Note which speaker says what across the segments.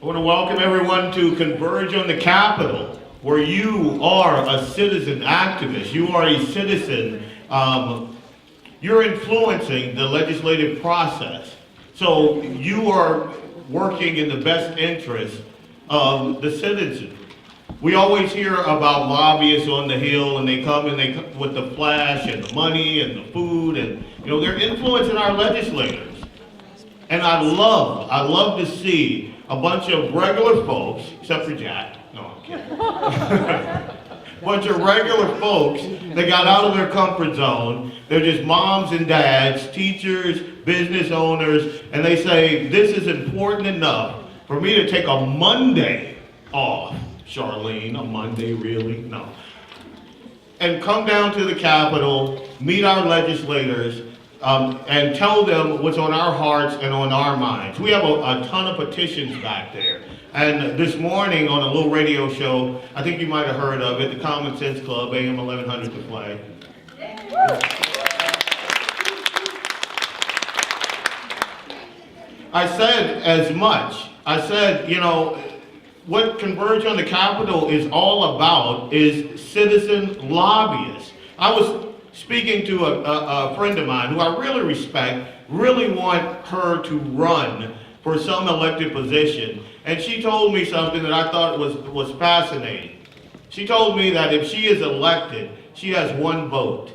Speaker 1: I want to welcome everyone to Converge on the Capitol, where you are a citizen activist. You are a citizen. You're influencing the legislative process. So you are working in the best interest of the citizens. We always hear about lobbyists on the Hill, and they come with the flash and the money and the food, and they're influencing our legislators. And I love to see a bunch of regular folks, except for Jack. No, I'm kidding. Bunch of regular folks that got out of their comfort zone. They're just moms and dads, teachers, business owners, and they say, this is important enough for me to take a Monday off. Charlene, a Monday, really? No. And come down to the Capitol, meet our legislators, and tell them what's on our hearts and on our minds. We have a ton of petitions back there. And this morning on a little radio show, I think you might have heard of it, the Common Sense Club, AM 1100 to play. I said as much. I said, what Converge on the Capitol is all about is citizen lobbyists. I was speaking to a friend of mine who I really respect, really want her to run for some elected position. And she told me something that I thought was fascinating. She told me that if she is elected, she has one vote.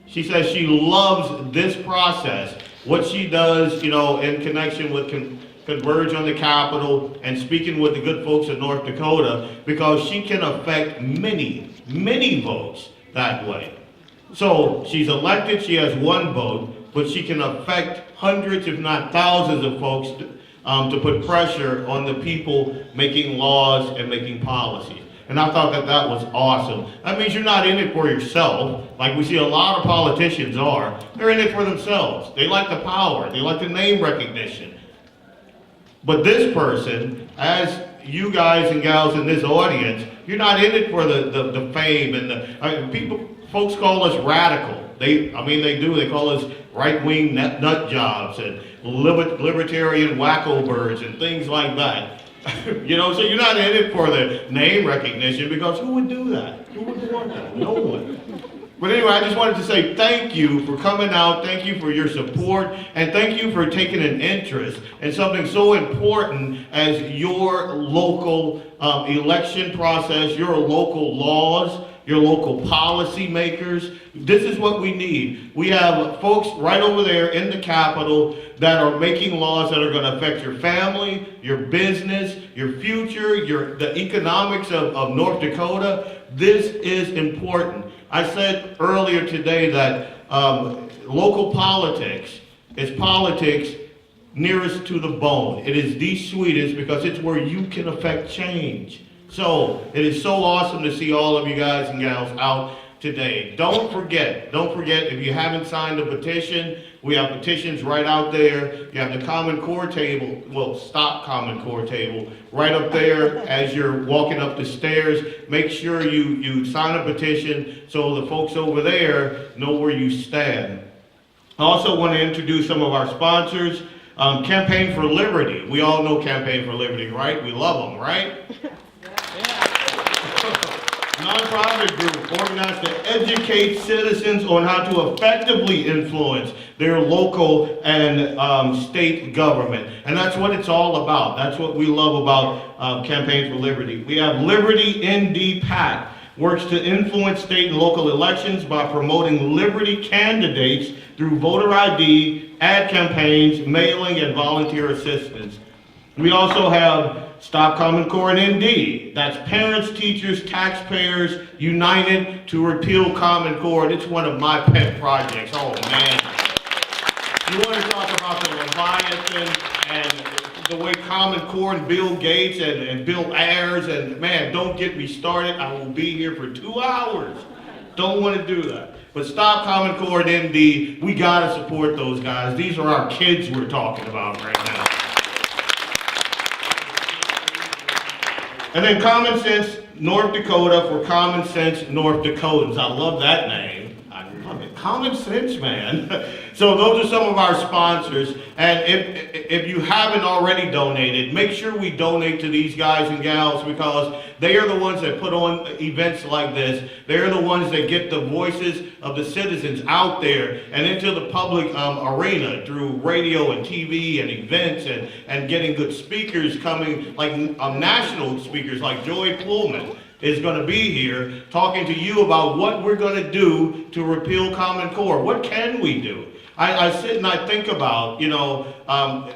Speaker 1: She says she loves this process, what she does, in connection with Converge on the Capitol and speaking with the good folks of North Dakota, because she can affect many, many votes that way. So she's elected, she has one vote, but she can affect hundreds, if not thousands of folks to put pressure on the people making laws and making policies. And I thought that was awesome. That means you're not in it for yourself, like we see a lot of politicians are. They're in it for themselves. They like the power, they like the name recognition. But this person, as you guys and gals in this audience, you're not in it for the fame and folks call us radical. They do. They call us right-wing nut jobs and libertarian wacko birds and things like that. So you're not in it for the name recognition, because who would do that? Who would want that? No one. But anyway, I just wanted to say thank you for coming out, thank you for your support, and thank you for taking an interest in something so important as your local election process, your local laws, your local policy makers. This is what we need. We have folks right over there in the Capitol that are making laws that are going to affect your family, your business, your future, the economics of North Dakota. This is important. I said earlier today that local politics is politics nearest to the bone. It is the sweetest because it's where you can affect change. So it is so awesome to see all of you guys and gals out today. Don't forget, if you haven't signed a petition, we have petitions right out there. You have the Common Core table, Stop Common Core table, right up there as you're walking up the stairs. Make sure you sign a petition so the folks over there know where you stand. I also want to introduce some of our sponsors. Campaign for Liberty. We all know Campaign for Liberty, right? We love them, right? Nonprofit group organized to educate citizens on how to effectively influence their local and state government. And that's what it's all about. That's what we love about Campaign for Liberty. We have Liberty ND PAC, works to influence state and local elections by promoting Liberty candidates through voter ID, ad campaigns, mailing, and volunteer assistance. We also have Stop Common Core and ND. That's Parents, Teachers, Taxpayers United to Repeal Common Core. It's one of my pet projects. Oh man. You want to talk about the Leviathan and the way Common Core and Bill Gates and Bill Ayers, and man, don't get me started. I will be here for 2 hours. Don't want to do that. But Stop Common Core and ND, we got to support those guys. These are our kids we're talking about right now. And then Common Sense North Dakota for Common Sense North Dakotans. I love that name. I love it. Common sense, man. So those are some of our sponsors. And if you haven't already donated, make sure we donate to these guys and gals, because they are the ones that put on events like this. They're the ones that get the voices of the citizens out there and into the public arena through radio and TV and events, and getting good speakers coming, like national speakers like Joy Pullman is going to be here talking to you about what we're going to do to repeal Common Core. What can we do? I sit and I think about, and I'm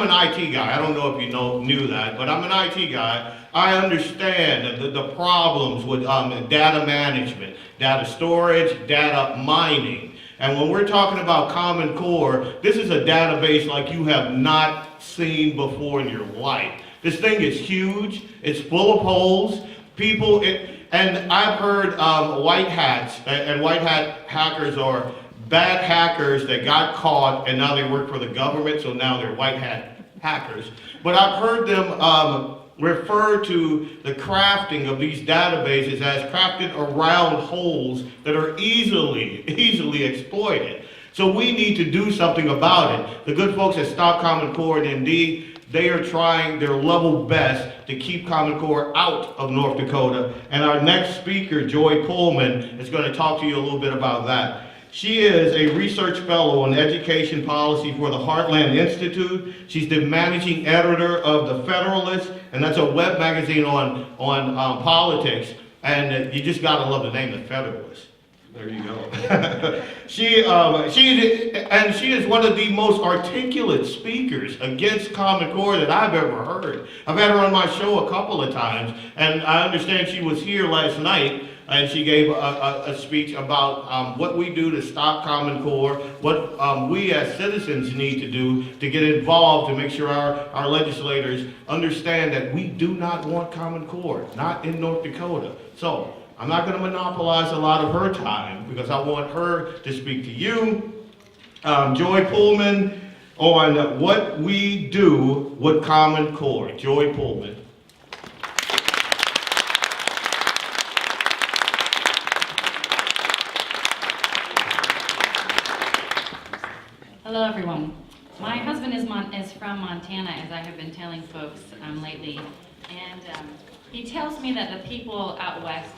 Speaker 1: an IT guy. I don't know if you knew that, but I'm an IT guy. I understand the problems with data management, data storage, data mining. And when we're talking about Common Core, this is a database like you have not seen before in your life. This thing is huge. It's full of holes. And I've heard white hats and white hat hackers are bad hackers that got caught and now they work for the government, so now they're white hat hackers. But I've heard them refer to the crafting of these databases as crafted around holes that are easily exploited. So we need to do something about it. The good folks at Stop Common Core and Indeed, they are trying their level best to keep Common Core out of North Dakota. And our next speaker, Joy Pullman, is going to talk to you a little bit about that. She is a research fellow on education policy for the Heartland Institute. She's the managing editor of The Federalist, and that's a web magazine on politics. And you just gotta love the name, The Federalist. There you go. She is one of the most articulate speakers against Common Core that I've ever heard. I've had her on my show a couple of times, and I understand she was here last night, and she gave a speech about what we do to stop Common Core, what we as citizens need to do to get involved to make sure our legislators understand that we do not want Common Core, not in North Dakota. So I'm not going to monopolize a lot of her time because I want her to speak to you, Joy Pullman, on what we do with Common Core. Joy Pullman.
Speaker 2: Hello, everyone. My husband is from Montana, as I have been telling folks lately, and he tells me that the people out west,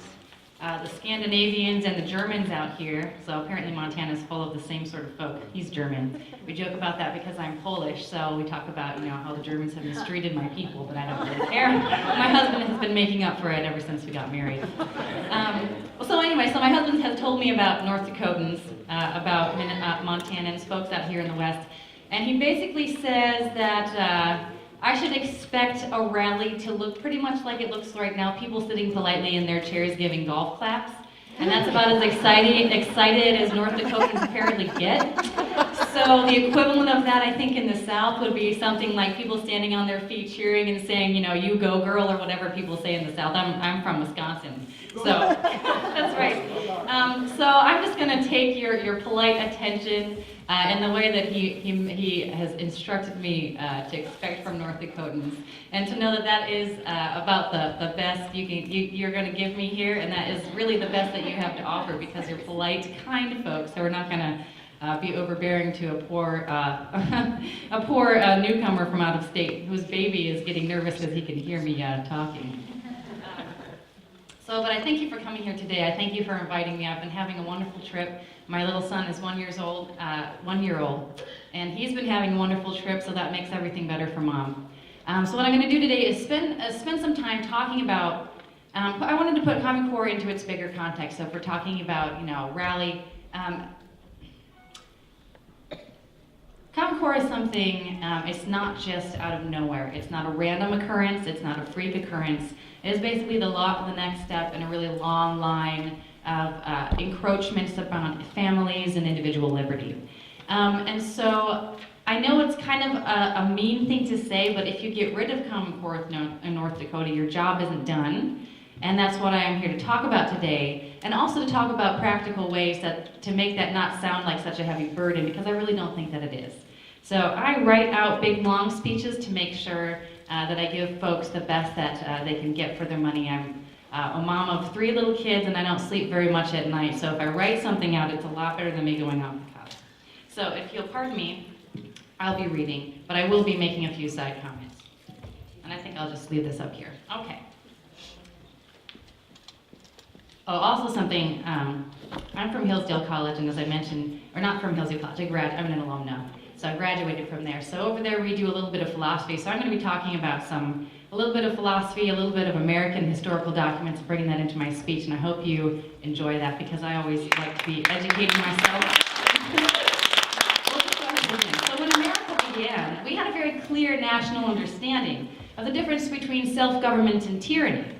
Speaker 2: the Scandinavians and the Germans out here, so apparently Montana is full of the same sort of folk. He's German. We joke about that because I'm Polish, so we talk about, how the Germans have mistreated my people, but I don't really care. My husband has been making up for it ever since we got married. So my husband has told me about North Dakotans, about Montanans, folks out here in the West, and he basically says that I should expect a rally to look pretty much like it looks right now, people sitting politely in their chairs giving golf claps, and that's about as excited as North Dakotans apparently get. So the equivalent of that, I think, in the South would be something like people standing on their feet cheering and saying, you go girl, or whatever people say in the South. I'm from Wisconsin, so that's right. So I'm just going to take your polite attention in the way that he has instructed me to expect from North Dakotans, and to know that is about the best you're going to give me here, and that is really the best that you have to offer, because you're polite, kind folks, so we're not going to be overbearing to a poor newcomer from out of state whose baby is getting nervous because he can hear me talking. But I thank you for coming here today. I thank you for inviting me. I've been having a wonderful trip. My little son is 1 year old, and he's been having a wonderful trip, so that makes everything better for Mom. So what I'm going to do today is spend some time talking about. I wanted to put Common Core into its bigger context. So if we're talking about, rally. Common Core is something, it's not just out of nowhere. It's not a random occurrence. It's not a freak occurrence. It is basically the next step in a really long line of encroachments upon families and individual liberty. And so I know it's kind of a mean thing to say, but if you get rid of Common Core in North Dakota, your job isn't done. And that's what I am here to talk about today, and also to talk about practical ways to make that not sound like such a heavy burden, because I really don't think that it is. So I write out big, long speeches to make sure that I give folks the best that they can get for their money. I'm a mom of 3 little kids, and I don't sleep very much at night, so if I write something out, it's a lot better than me going off the cuff. So if you'll pardon me, I'll be reading, but I will be making a few side comments. And I think I'll just leave this up here. Okay. Oh, also something, I'm from Hillsdale College, and as I mentioned, or not from Hillsdale College, I'm an alumna. So I graduated from there. So over there we do a little bit of philosophy. So I'm going to be talking about a little bit of philosophy, a little bit of American historical documents, bringing that into my speech, and I hope you enjoy that because I always like to be educating myself. So when America began, we had a very clear national understanding of the difference between self-government and tyranny.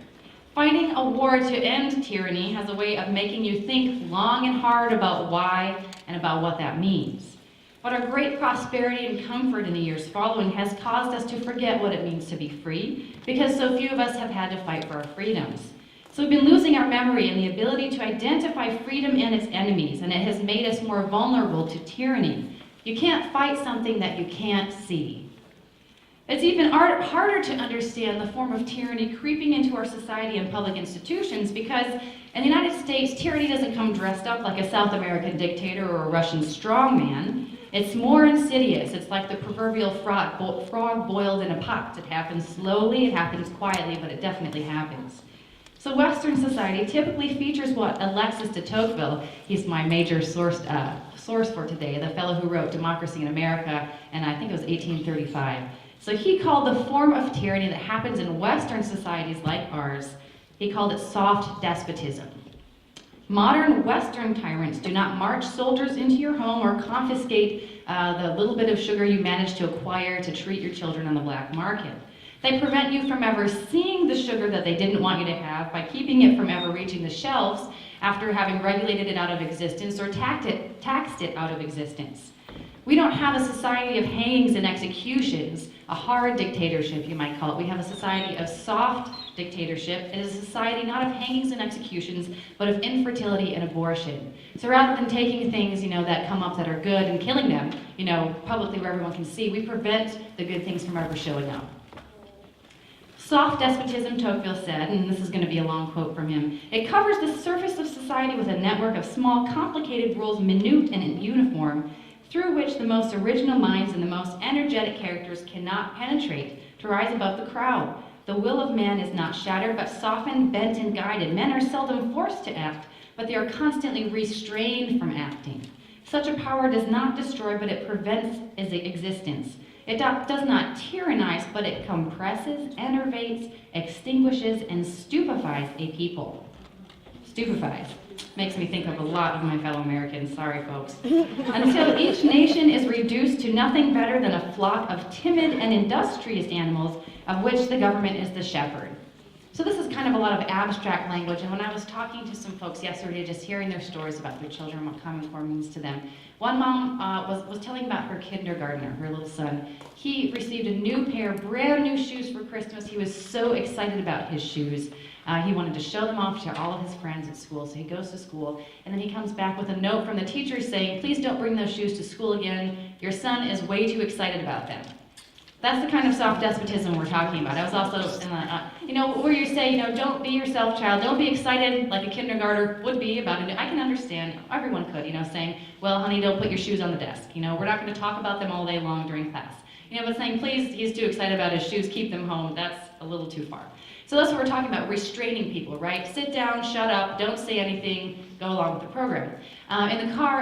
Speaker 2: Fighting a war to end tyranny has a way of making you think long and hard about why and about what that means. But our great prosperity and comfort in the years following has caused us to forget what it means to be free, because so few of us have had to fight for our freedoms. So we've been losing our memory and the ability to identify freedom and its enemies, and it has made us more vulnerable to tyranny. You can't fight something that you can't see. It's even harder to understand the form of tyranny creeping into our society and public institutions because in the United States, tyranny doesn't come dressed up like a South American dictator or a Russian strongman. It's more insidious. It's like the proverbial frog boiled in a pot. It happens slowly, it happens quietly, but it definitely happens. So Western society typically features what Alexis de Tocqueville, he's my major source for today, the fellow who wrote Democracy in America, and I think it was 1835. So he called the form of tyranny that happens in Western societies like ours, he called it soft despotism. Modern Western tyrants do not march soldiers into your home or confiscate the little bit of sugar you managed to acquire to treat your children on the black market. They prevent you from ever seeing the sugar that they didn't want you to have by keeping it from ever reaching the shelves after having regulated it out of existence or taxed it out of existence. We don't have a society of hangings and executions, a hard dictatorship you might call it. We have a society of soft dictatorship. It is a society not of hangings and executions, but of infertility and abortion. So rather than taking things, that come up that are good and killing them, publicly where everyone can see, we prevent the good things from ever showing up. Soft despotism, Tocqueville said, and this is going to be a long quote from him, it covers the surface of society with a network of small, complicated rules, minute and uniform, through which the most original minds and the most energetic characters cannot penetrate to rise above the crowd. The will of man is not shattered, but softened, bent, and guided. Men are seldom forced to act, but they are constantly restrained from acting. Such a power does not destroy, but it prevents its existence. It does not tyrannize, but it compresses, enervates, extinguishes, and stupefies a people. Stupefies. Makes me think of a lot of my fellow Americans, sorry folks. Until each nation is reduced to nothing better than a flock of timid and industrious animals of which the government is the shepherd. So this is kind of a lot of abstract language, and when I was talking to some folks yesterday, just hearing their stories about their children, what Common Core means to them, one mom was telling about her kindergartner, her little son. He received a pair of brand new shoes for Christmas. He was so excited about his shoes. He wanted to show them off to all of his friends at school, so he goes to school, and then he comes back with a note from the teacher saying, please don't bring those shoes to school again. Your son is way too excited about them. That's the kind of soft despotism we're talking about. I was also, where you say, don't be yourself, child. Don't be excited like a kindergartner would be about it. I can understand, everyone could, saying, well, honey, don't put your shoes on the desk. We're not going to talk about them all day long during class. But saying, please, he's too excited about his shoes, keep them home, that's a little too far. So that's what we're talking about, restraining people, right? Sit down, shut up, don't say anything, go along with the program. In the car,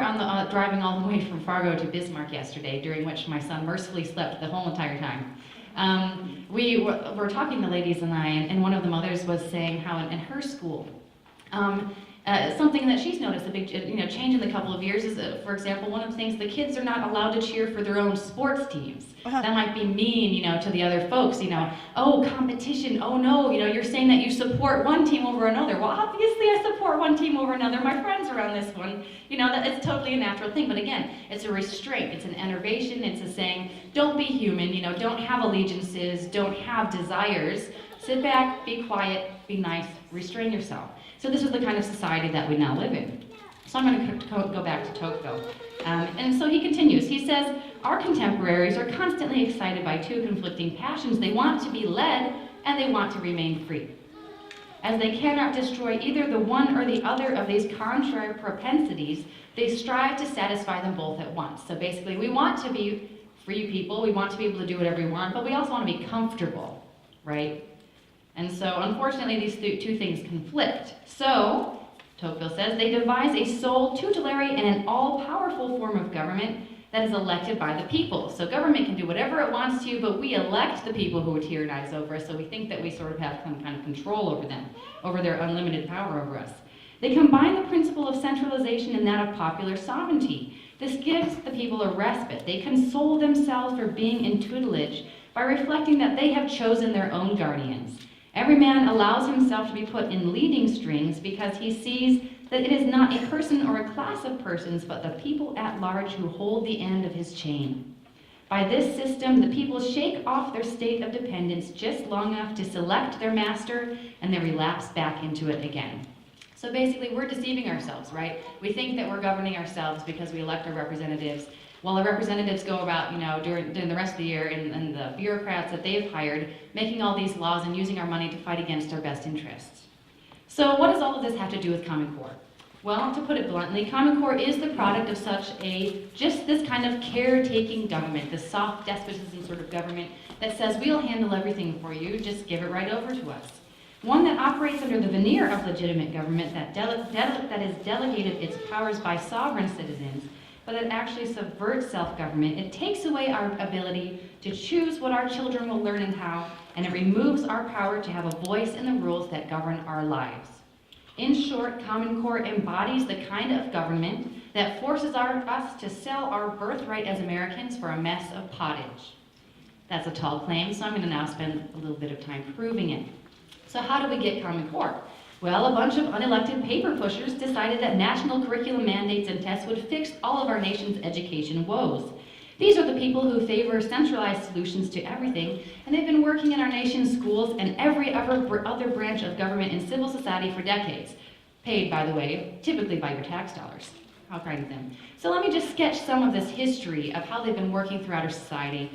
Speaker 2: driving all the way from Fargo to Bismarck yesterday, during which my son mercifully slept the whole entire time, we were talking, the ladies and I, and one of the mothers was saying how in her school, something that she's noticed a big change in the couple of years is, for example, one of the things, the kids are not allowed to cheer for their own sports teams. That might be mean, to the other folks, oh, competition, oh no, you're saying that you support one team over another. Well, obviously I support one team over another. My friends are on this one. That it's totally a natural thing. But again, it's a restraint, it's an enervation, it's a saying, don't be human, don't have allegiances, don't have desires. Sit back, be quiet, be nice, restrain yourself. So this is the kind of society that we now live in. So I'm going to go back to Tocqueville. And so he continues. He says, our contemporaries are constantly excited by two conflicting passions. They want to be led and they want to remain free. As they cannot destroy either the one or the other of these contrary propensities, they strive to satisfy them both at once. So basically, we want to be free people. We want to be able to do whatever we want, but we also want to be comfortable, right? And so, unfortunately, these two things conflict. So, Tocqueville says, they devise a sole, tutelary, and an all-powerful form of government that is elected by the people. So government can do whatever it wants to, but we elect the people who tyrannize over us, so we think that we sort of have some kind of control over them, over their unlimited power over us. They combine the principle of centralization and that of popular sovereignty. This gives the people a respite. They console themselves for being in tutelage by reflecting that they have chosen their own guardians. Every man allows himself to be put in leading strings because he sees that it is not a person or a class of persons, but the people at large who hold the end of his chain. By this system, the people shake off their state of dependence just long enough to select their master, and they relapse back into it again. So basically, we're deceiving ourselves, right? We think that we're governing ourselves because we elect our representatives, while the representatives go about, during the rest of the year, and the bureaucrats that they've hired, making all these laws and using our money to fight against our best interests. So what does all of this have to do with Common Core? Well, to put it bluntly, Common Core is the product of just this kind of caretaking government, the soft despotism sort of government that says, we'll handle everything for you, just give it right over to us. One that operates under the veneer of legitimate government that has delegated its powers by sovereign citizens, but it actually subverts self-government. It takes away our ability to choose what our children will learn and how, and it removes our power to have a voice in the rules that govern our lives. In short, Common Core embodies the kind of government that forces us to sell our birthright as Americans for a mess of pottage. That's a tall claim, so I'm going to now spend a little bit of time proving it. So how do we get Common Core? Well, a bunch of unelected paper pushers decided that national curriculum mandates and tests would fix all of our nation's education woes. These are the people who favor centralized solutions to everything, and they've been working in our nation's schools and every other branch of government and civil society for decades. Paid, by the way, typically by your tax dollars. How kind of them. So let me just sketch some of this history of how they've been working throughout our society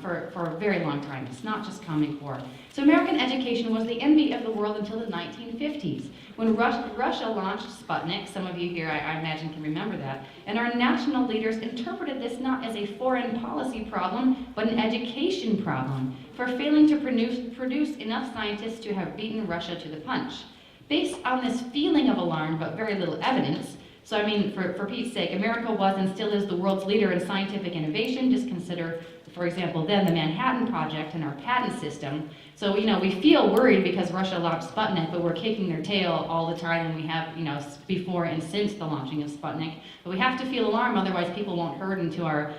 Speaker 2: for a very long time. It's not just Common Core. So American education was the envy of the world until the 1950s, when Russia launched Sputnik. Some of you here, I imagine, can remember that. And our national leaders interpreted this not as a foreign policy problem, but an education problem for failing to produce enough scientists to have beaten Russia to the punch. Based on this feeling of alarm, but very little evidence, so I mean, for Pete's sake, America was and still is the world's leader in scientific innovation. Just consider, for example, then the Manhattan Project and our patent system. So, we feel worried because Russia launched Sputnik, but we're kicking their tail all the time, and we have, before and since the launching of Sputnik. But we have to feel alarm, otherwise people won't herd into our,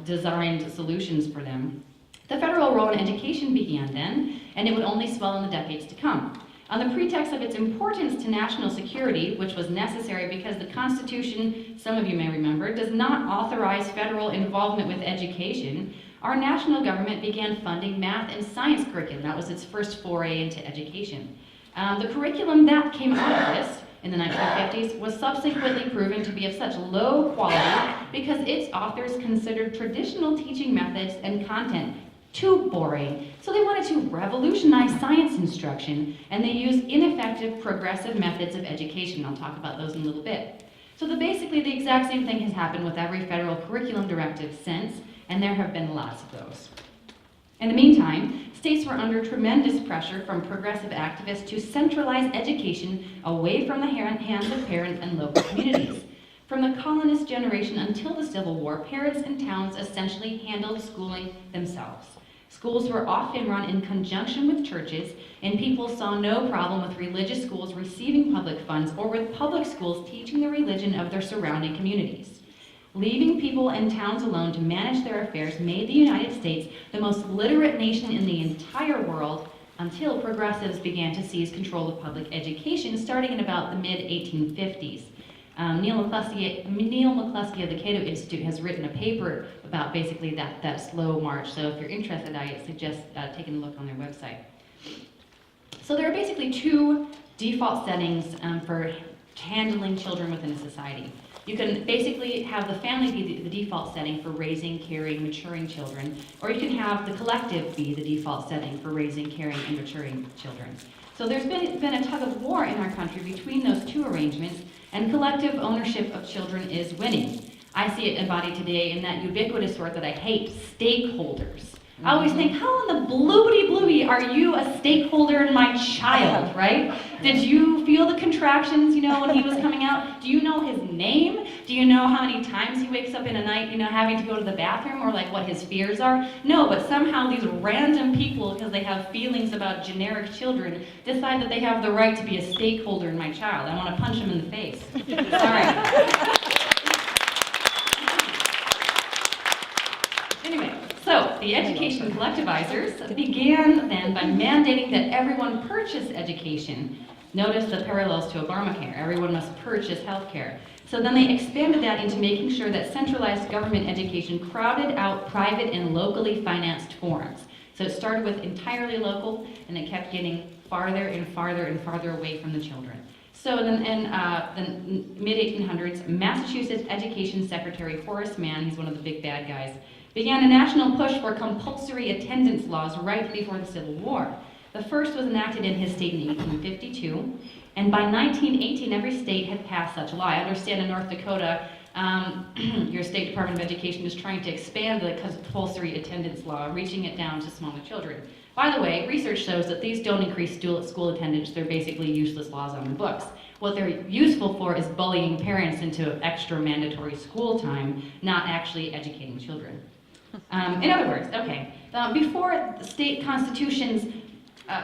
Speaker 2: designed solutions for them. The federal role in education began then, and it would only swell in the decades to come. On the pretext of its importance to national security, which was necessary because the Constitution, some of you may remember, does not authorize federal involvement with education, our national government began funding math and science curriculum. That was its first foray into education. The curriculum that came out of this in the 1950s was subsequently proven to be of such low quality because its authors considered traditional teaching methods and content too boring. So they wanted to revolutionize science instruction, and they used ineffective progressive methods of education. I'll talk about those in a little bit. So basically the exact same thing has happened with every federal curriculum directive since, and there have been lots of those. In the meantime, states were under tremendous pressure from progressive activists to centralize education away from the hands of parents and local communities. From the colonist generation until the Civil War, parents and towns essentially handled schooling themselves. Schools were often run in conjunction with churches, and people saw no problem with religious schools receiving public funds or with public schools teaching the religion of their surrounding communities. Leaving people and towns alone to manage their affairs made the United States the most literate nation in the entire world until progressives began to seize control of public education starting in about the mid-1850s. Neil McCluskey of the Cato Institute has written a paper about basically that slow march. So if you're interested, I suggest taking a look on their website. So there are basically two default settings for handling children within a society. You can basically have the family be the default setting for raising, caring, maturing children, or you can have the collective be the default setting for raising, caring, and maturing children. So there's been a tug of war in our country between those two arrangements, and collective ownership of children is winning. I see it embodied today in that ubiquitous word that I hate, stakeholders. I always think, how in the bloobity-blooby are you a stakeholder in my child, right? Did you feel the contractions, when he was coming out? Do you know his name? Do you know how many times he wakes up in a night, having to go to the bathroom, or like what his fears are? No, but somehow these random people, because they have feelings about generic children, decide that they have the right to be a stakeholder in my child. I want to punch him in the face. All right. Anyway, so the education collectivizers began then by mandating that everyone purchase education. Notice the parallels to Obamacare. Everyone must purchase health care. So then they expanded that into making sure that centralized government education crowded out private and locally financed forms. So it started with entirely local, and it kept getting farther and farther and farther away from the children. So then in the mid-1800s, Massachusetts Education Secretary Horace Mann, he's one of the big bad guys, began a national push for compulsory attendance laws right before the Civil War. The first was enacted in his state in 1852, and by 1918, every state had passed such a law. I understand in North Dakota, your State Department of Education is trying to expand the compulsory attendance law, reaching it down to smaller children. By the way, research shows that these don't increase school attendance. They're basically useless laws on the books. What they're useful for is bullying parents into extra mandatory school time, not actually educating children. In other words, before state constitutions,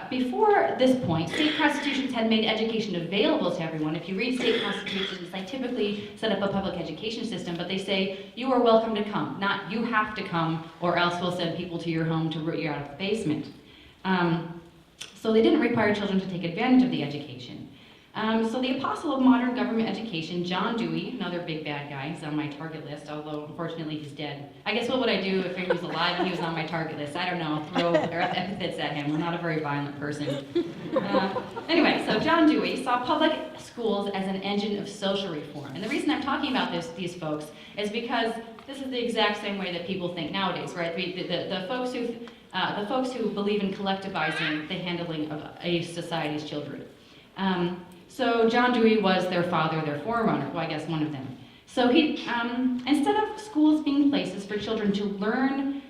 Speaker 2: before this point, state constitutions had made education available to everyone. If you read state constitutions, they typically set up a public education system, but they say, you are welcome to come, not you have to come, or else we'll send people to your home to root you out of the basement. So they didn't require children to take advantage of the education. So the apostle of modern government education, John Dewey, another big bad guy, he's on my target list, although unfortunately he's dead. I guess what would I do if he was alive and he was on my target list? I don't know, throw epithets at him. We're not a very violent person. Anyway, so John Dewey saw public schools as an engine of social reform. And the reason I'm talking about these folks is because this is the exact same way that people think nowadays, right? The folks who believe in collectivizing the handling of a society's children. So John Dewey was their father, their forerunner, well, I guess one of them. So he, instead of schools being places for children to learn,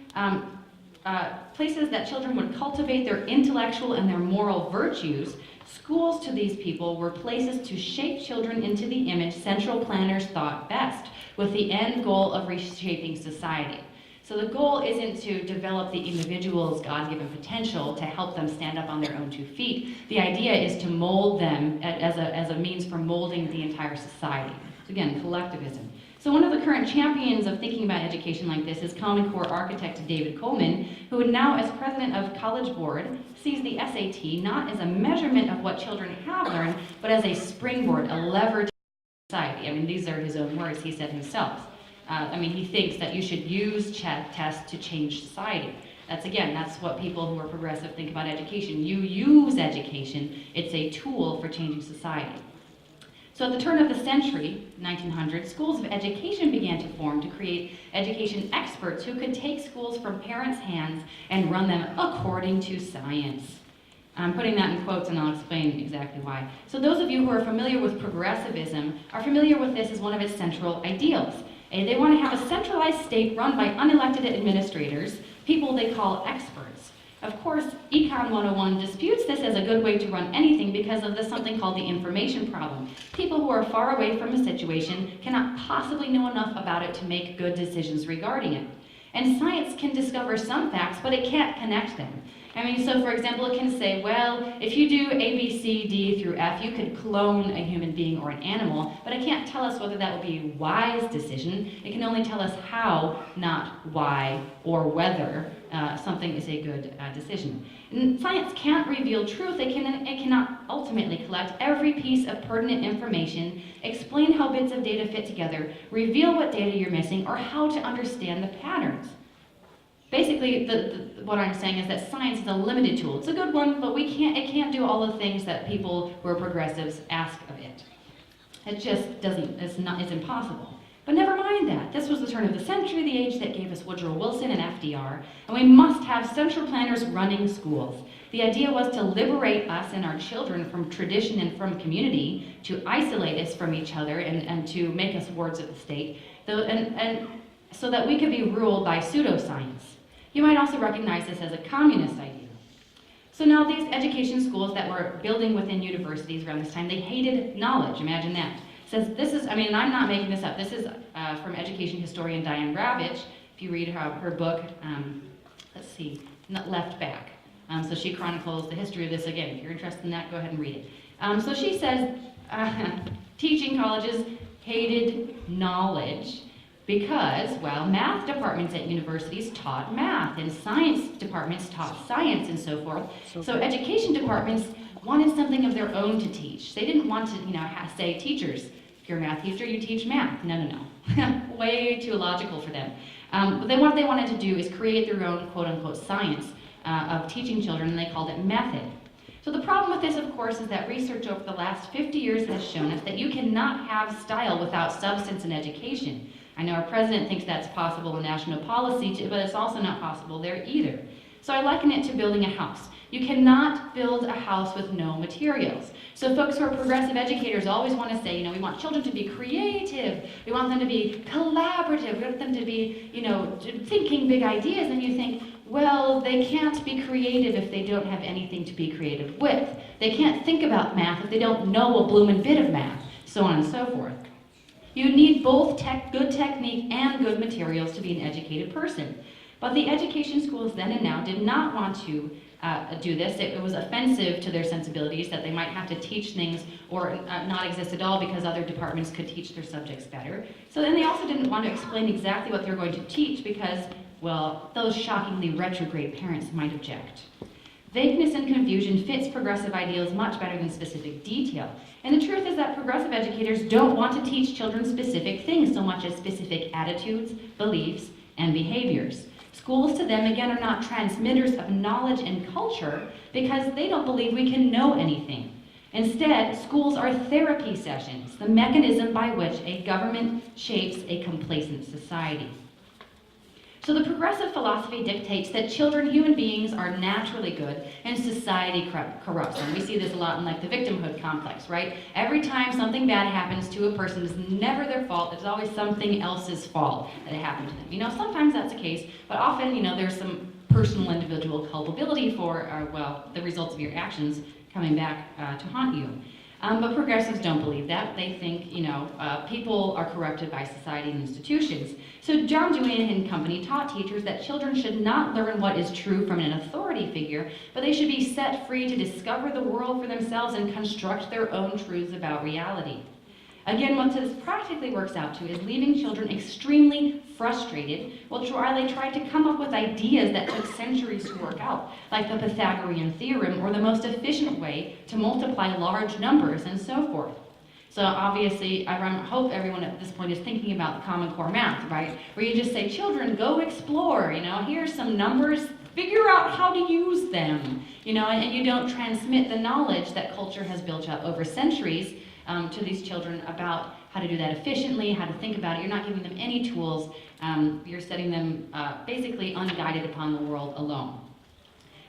Speaker 2: places that children would cultivate their intellectual and their moral virtues, schools to these people were places to shape children into the image central planners thought best, with the end goal of reshaping society. So the goal isn't to develop the individual's God-given potential to help them stand up on their own 2 feet. The idea is to mold them as a means for molding the entire society. So again, collectivism. So one of the current champions of thinking about education like this is Common Core architect David Coleman, who now as president of College Board sees the SAT not as a measurement of what children have learned, but as a springboard, a lever to society. I mean, these are his own words, he said himself. He thinks that you should use tests to change society. That's what people who are progressive think about education. You use education, it's a tool for changing society. So at the turn of the century, 1900, schools of education began to form to create education experts who could take schools from parents' hands and run them according to science. I'm putting that in quotes and I'll explain exactly why. So those of you who are familiar with progressivism are familiar with this as one of its central ideals. They want to have a centralized state run by unelected administrators, people they call experts. Of course, Econ 101 disputes this as a good way to run anything because of something called the information problem. People who are far away from a situation cannot possibly know enough about it to make good decisions regarding it. And science can discover some facts, but it can't connect them. So for example, it can say, well, if you do A, B, C, D through F, you could clone a human being or an animal, but it can't tell us whether that would be a wise decision. It can only tell us how, not why, or whether something is a good decision. And science can't reveal truth. It cannot ultimately collect every piece of pertinent information, explain how bits of data fit together, reveal what data you're missing, or how to understand the patterns. Basically, what I'm saying is that science is a limited tool. It's a good one, but it can't do all the things that people who are progressives ask of it. It just doesn't, it's impossible. But never mind that. This was the turn of the century, the age that gave us Woodrow Wilson and FDR, and we must have central planners running schools. The idea was to liberate us and our children from tradition and from community, to isolate us from each other and to make us wards of the state, and so that we could be ruled by pseudoscience. You might also recognize this as a communist idea. So now these education schools that were building within universities around this time, they hated knowledge. Imagine that. Says this is, I mean, I'm not making this up. This is from education historian Diane Ravitch. If you read her book, let's see, Left Back. So she chronicles the history of this again. If you're interested in that, go ahead and read it. So she says teaching colleges hated knowledge because, well, math departments at universities taught math, and science departments taught science, and so forth. So education departments wanted something of their own to teach. They didn't want to, say, teachers, if you're a math teacher, you teach math. No. Way too illogical for them. But what they wanted to do is create their own quote-unquote science of teaching children, and they called it method. So the problem with this, of course, is that research over the last 50 years has shown us that you cannot have style without substance in education. I know our president thinks that's possible in national policy, but it's also not possible there either. So I liken it to building a house. You cannot build a house with no materials. So folks who are progressive educators always want to say, we want children to be creative, we want them to be collaborative, we want them to be, thinking big ideas, and you think, well, they can't be creative if they don't have anything to be creative with. They can't think about math if they don't know a bloomin' bit of math, so on and so forth. You need both good technique and good materials to be an educated person. But the education schools then and now did not want to do this. It was offensive to their sensibilities that they might have to teach things or not exist at all because other departments could teach their subjects better. So then they also didn't want to explain exactly what they were going to teach because, well, those shockingly retrograde parents might object. Vagueness and confusion fits progressive ideals much better than specific detail. And the truth is that progressive educators don't want to teach children specific things so much as specific attitudes, beliefs, and behaviors. Schools to them, again, are not transmitters of knowledge and culture because they don't believe we can know anything. Instead, schools are therapy sessions, the mechanism by which a government shapes a complacent society. So the progressive philosophy dictates that children, human beings, are naturally good and society corrupts them. We see this a lot in the victimhood complex, right? Every time something bad happens to a person, it's never their fault. It's always something else's fault that happened to them. Sometimes that's the case, but often, there's some personal individual culpability for, the results of your actions coming back to haunt you. But progressives don't believe that. They think, people are corrupted by society and institutions. So John Dewey and company taught teachers that children should not learn what is true from an authority figure, but they should be set free to discover the world for themselves and construct their own truths about reality. Again, what this practically works out to is leaving children extremely frustrated while they tried to come up with ideas that took centuries to work out, like the Pythagorean theorem or the most efficient way to multiply large numbers and so forth. So obviously, I hope everyone at this point is thinking about the Common Core math, right? Where you just say, children, go explore, here's some numbers, figure out how to use them, and you don't transmit the knowledge that culture has built up over centuries to these children about how to do that efficiently, how to think about it. You're not giving them any tools. You're setting them basically unguided upon the world alone.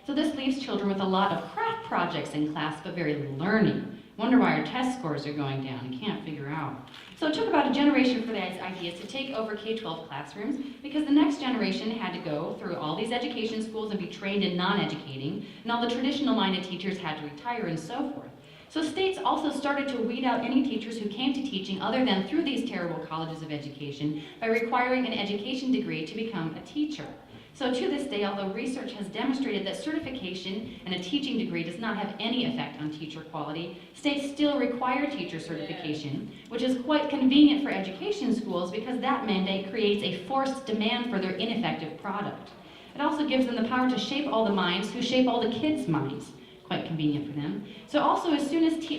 Speaker 2: So this leaves children with a lot of craft projects in class, but very little learning. Wonder why our test scores are going down. You can't figure out. So it took about a generation for these ideas to take over K-12 classrooms because the next generation had to go through all these education schools and be trained in non-educating, and all the traditional-minded teachers had to retire and so forth. So states also started to weed out any teachers who came to teaching other than through these terrible colleges of education by requiring an education degree to become a teacher. So to this day, although research has demonstrated that certification and a teaching degree does not have any effect on teacher quality, states still require teacher certification, which is quite convenient for education schools because that mandate creates a forced demand for their ineffective product. It also gives them the power to shape all the minds who shape all the kids' minds. Quite convenient for them. So also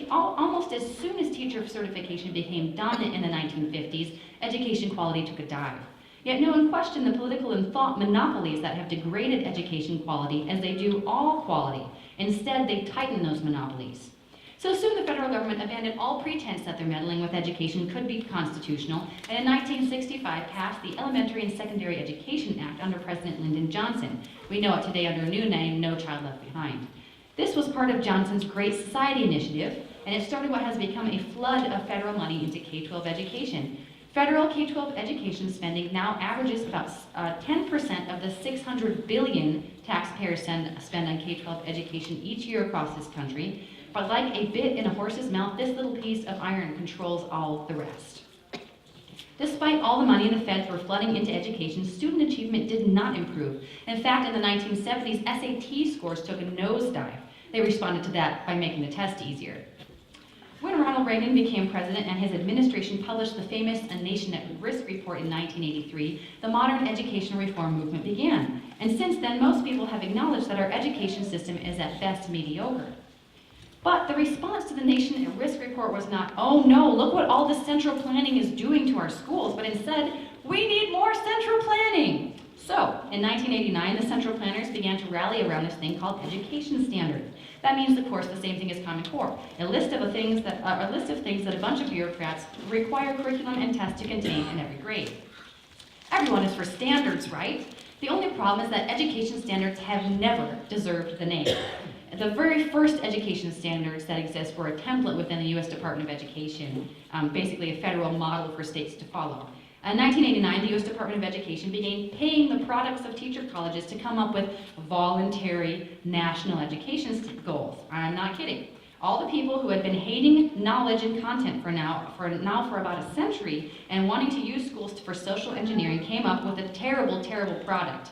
Speaker 2: almost as soon as teacher certification became dominant in the 1950s, education quality took a dive. Yet no one questioned the political and thought monopolies that have degraded education quality as they do all quality. Instead, they tighten those monopolies. So soon the federal government abandoned all pretense that their meddling with education could be constitutional, and in 1965 passed the Elementary and Secondary Education Act under President Lyndon Johnson. We know it today under a new name, No Child Left Behind. This was part of Johnson's Great Society initiative, and it started what has become a flood of federal money into K-12 education. Federal K-12 education spending now averages about 10% of the $600 billion taxpayers spend on K-12 education each year across this country. But like a bit in a horse's mouth, this little piece of iron controls all the rest. Despite all the money the feds were flooding into education, student achievement did not improve. In fact, in the 1970s, SAT scores took a nosedive. They responded to that by making the test easier. When Ronald Reagan became president and his administration published the famous A Nation at Risk report in 1983, the modern education reform movement began. And since then, most people have acknowledged that our education system is at best mediocre. But the response to the Nation at Risk report was not, oh no, look what all the central planning is doing to our schools, but instead, we need more central planning. So, in 1989, the central planners began to rally around this thing called education standards. That means, of course, the same thing as Common Core, a list of things that a bunch of bureaucrats require curriculum and tests to contain in every grade. Everyone is for standards, right? The only problem is that education standards have never deserved the name. The very first education standards that exist were a template within the U.S. Department of Education, basically a federal model for states to follow. In 1989, the U.S. Department of Education began paying the products of teacher colleges to come up with voluntary national education goals. I'm not kidding. All the people who had been hating knowledge and content for about a century and wanting to use schools for social engineering came up with a terrible, terrible product,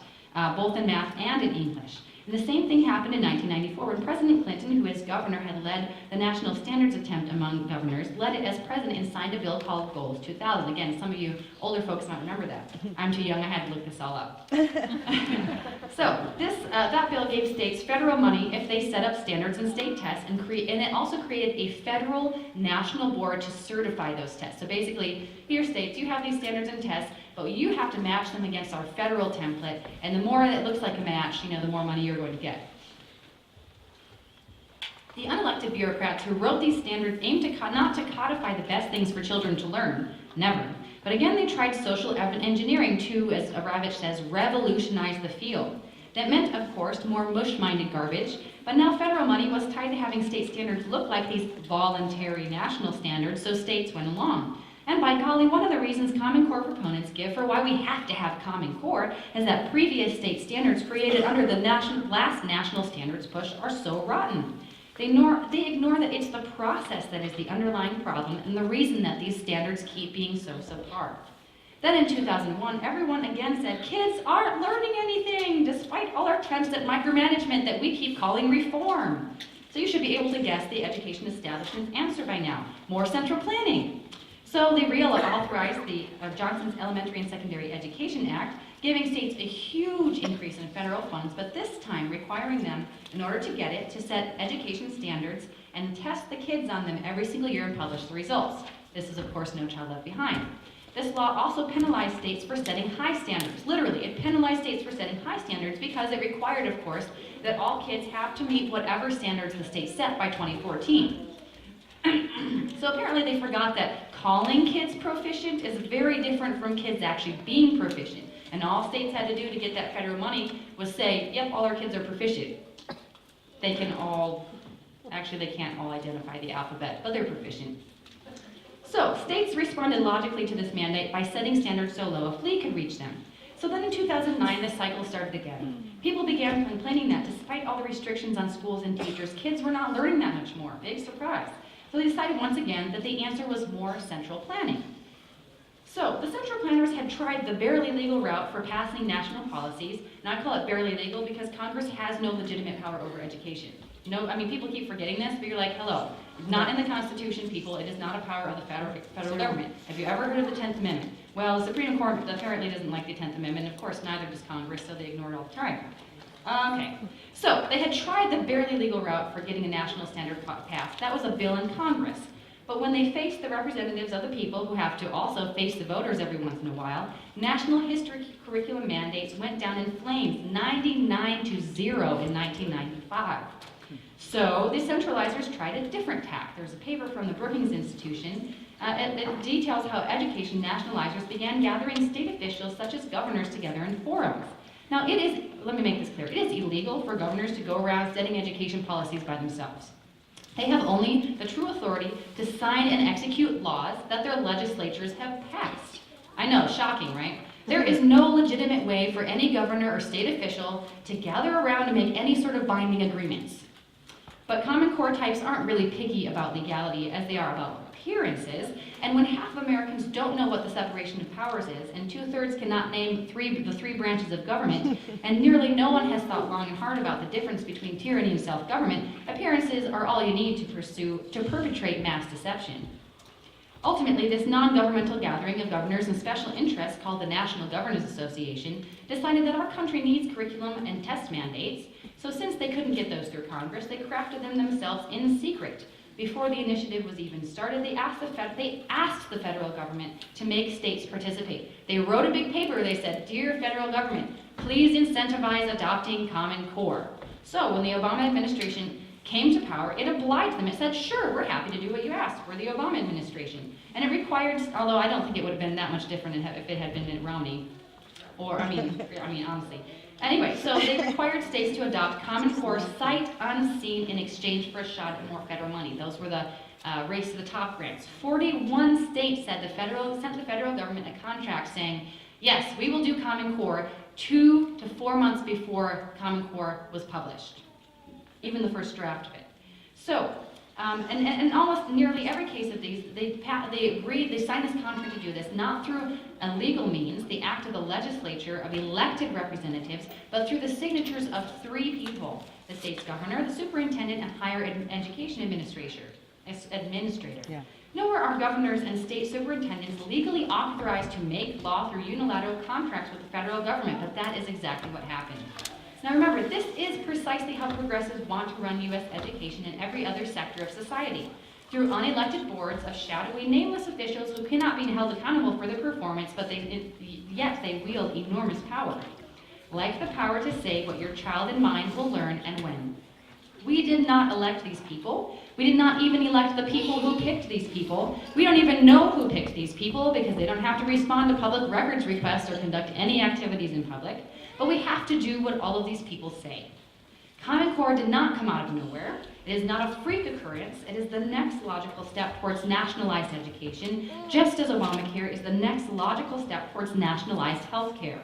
Speaker 2: both in math and in English. And the same thing happened in 1994 when President Clinton, who as governor had led the national standards attempt among governors, led it as president and signed a bill called Goals 2000. Again, some of you older folks might remember that. I'm too young, I had to look this all up. So that bill gave states federal money if they set up standards and state tests, and it also created a federal national board to certify those tests. So basically, here states, you have these standards and tests, but you have to match them against our federal template, and the more it looks like a match, the more money you're going to get. The unelected bureaucrats who wrote these standards aimed not to codify the best things for children to learn, never. But again, they tried social engineering to, as Ravitch says, revolutionize the field. That meant, of course, more mush-minded garbage, but now federal money was tied to having state standards look like these voluntary national standards, so states went along. And by golly, one of the reasons Common Core proponents give for why we have to have Common Core is that previous state standards created under the last national standards push are so rotten. They ignore that it's the process that is the underlying problem and the reason that these standards keep being so subpar. Then in 2001, everyone again said, kids aren't learning anything, despite all our attempts at micromanagement that we keep calling reform. So you should be able to guess the education establishment's answer by now, more central planning. So they reauthorized the Johnson's Elementary and Secondary Education Act, giving states a huge increase in federal funds, but this time requiring them, in order to get it, to set education standards and test the kids on them every single year and publish the results. This is, of course, No Child Left Behind. This law also penalized states for setting high standards. Literally, it penalized states for setting high standards because it required, of course, that all kids have to meet whatever standards the state set by 2014. So apparently they forgot that calling kids proficient is very different from kids actually being proficient. And all states had to do to get that federal money was say, yep, all our kids are proficient. They can't all identify the alphabet, but they're proficient. So states responded logically to this mandate by setting standards so low a flea could reach them. So then in 2009, the cycle started again. People began complaining that despite all the restrictions on schools and teachers, kids were not learning that much more. Big surprise. So they decided once again that the answer was more central planning. So the central planners had tried the barely legal route for passing national policies, and I call it barely legal because Congress has no legitimate power over education. People keep forgetting this, but you're like, hello, not in the Constitution, people. It is not a power of the federal government. Have you ever heard of the 10th Amendment? Well, the Supreme Court apparently doesn't like the 10th Amendment. Of course, neither does Congress, so they ignore it all the time. Okay, so they had tried the barely legal route for getting a national standard passed. That was a bill in Congress. But when they faced the representatives of the people who have to also face the voters every once in a while, national history curriculum mandates went down in flames, 99-0 in 1995. So the centralizers tried a different tack. There's a paper from the Brookings Institution. It details how education nationalizers began gathering state officials such as governors together in forums. Now let me make this clear, it is illegal for governors to go around setting education policies by themselves. They have only the true authority to sign and execute laws that their legislatures have passed. I know, shocking, right? There is no legitimate way for any governor or state official to gather around and make any sort of binding agreements. But Common Core types aren't really picky about legality as they are about appearances, and when half of Americans don't know what the separation of powers is, and 2/3 cannot name the three branches of government, and nearly no one has thought long and hard about the difference between tyranny and self-government, appearances are all you need to perpetrate mass deception. Ultimately, this non-governmental gathering of governors and special interests called the National Governors Association decided that our country needs curriculum and test mandates, so since they couldn't get those through Congress, they crafted them themselves in secret. Before the initiative was even started, they asked the federal government to make states participate. They wrote a big paper, they said, "Dear federal government, please incentivize adopting Common Core." So when the Obama administration came to power, it obliged them. It said, sure, we're happy to do what you asked. We're the Obama administration. And it required, although I don't think it would have been that much different if it had been Mitt Romney, or, I mean, honestly. Anyway, so they required states to adopt Common Core sight unseen in exchange for a shot at more federal money. Those were the race to the top grants. 41 states sent the federal government a contract saying, yes, we will do Common Core 2 to 4 months before Common Core was published, even the first draft of it. So, and almost nearly every case of these, they signed this contract to do this, not through a legal means, the act of the legislature of elected representatives, but through the signatures of 3 people, the state's governor, the superintendent, and higher education administrator.
Speaker 3: Yeah.
Speaker 2: Nowhere are governors and state superintendents legally authorized to make law through unilateral contracts with the federal government, but that is exactly what happened. Now remember, this is precisely how progressives want to run U.S. education and every other sector of society, through unelected boards of shadowy, nameless officials who cannot be held accountable for their performance, but yet they wield enormous power, like the power to say what your child in mind will learn and when. We did not elect these people. We did not even elect the people who picked these people. We don't even know who picked these people because they don't have to respond to public records requests or conduct any activities in public. But we have to do what all of these people say. Common Core did not come out of nowhere. It is not a freak occurrence. It is the next logical step towards nationalized education, just as Obamacare is the next logical step towards nationalized health care.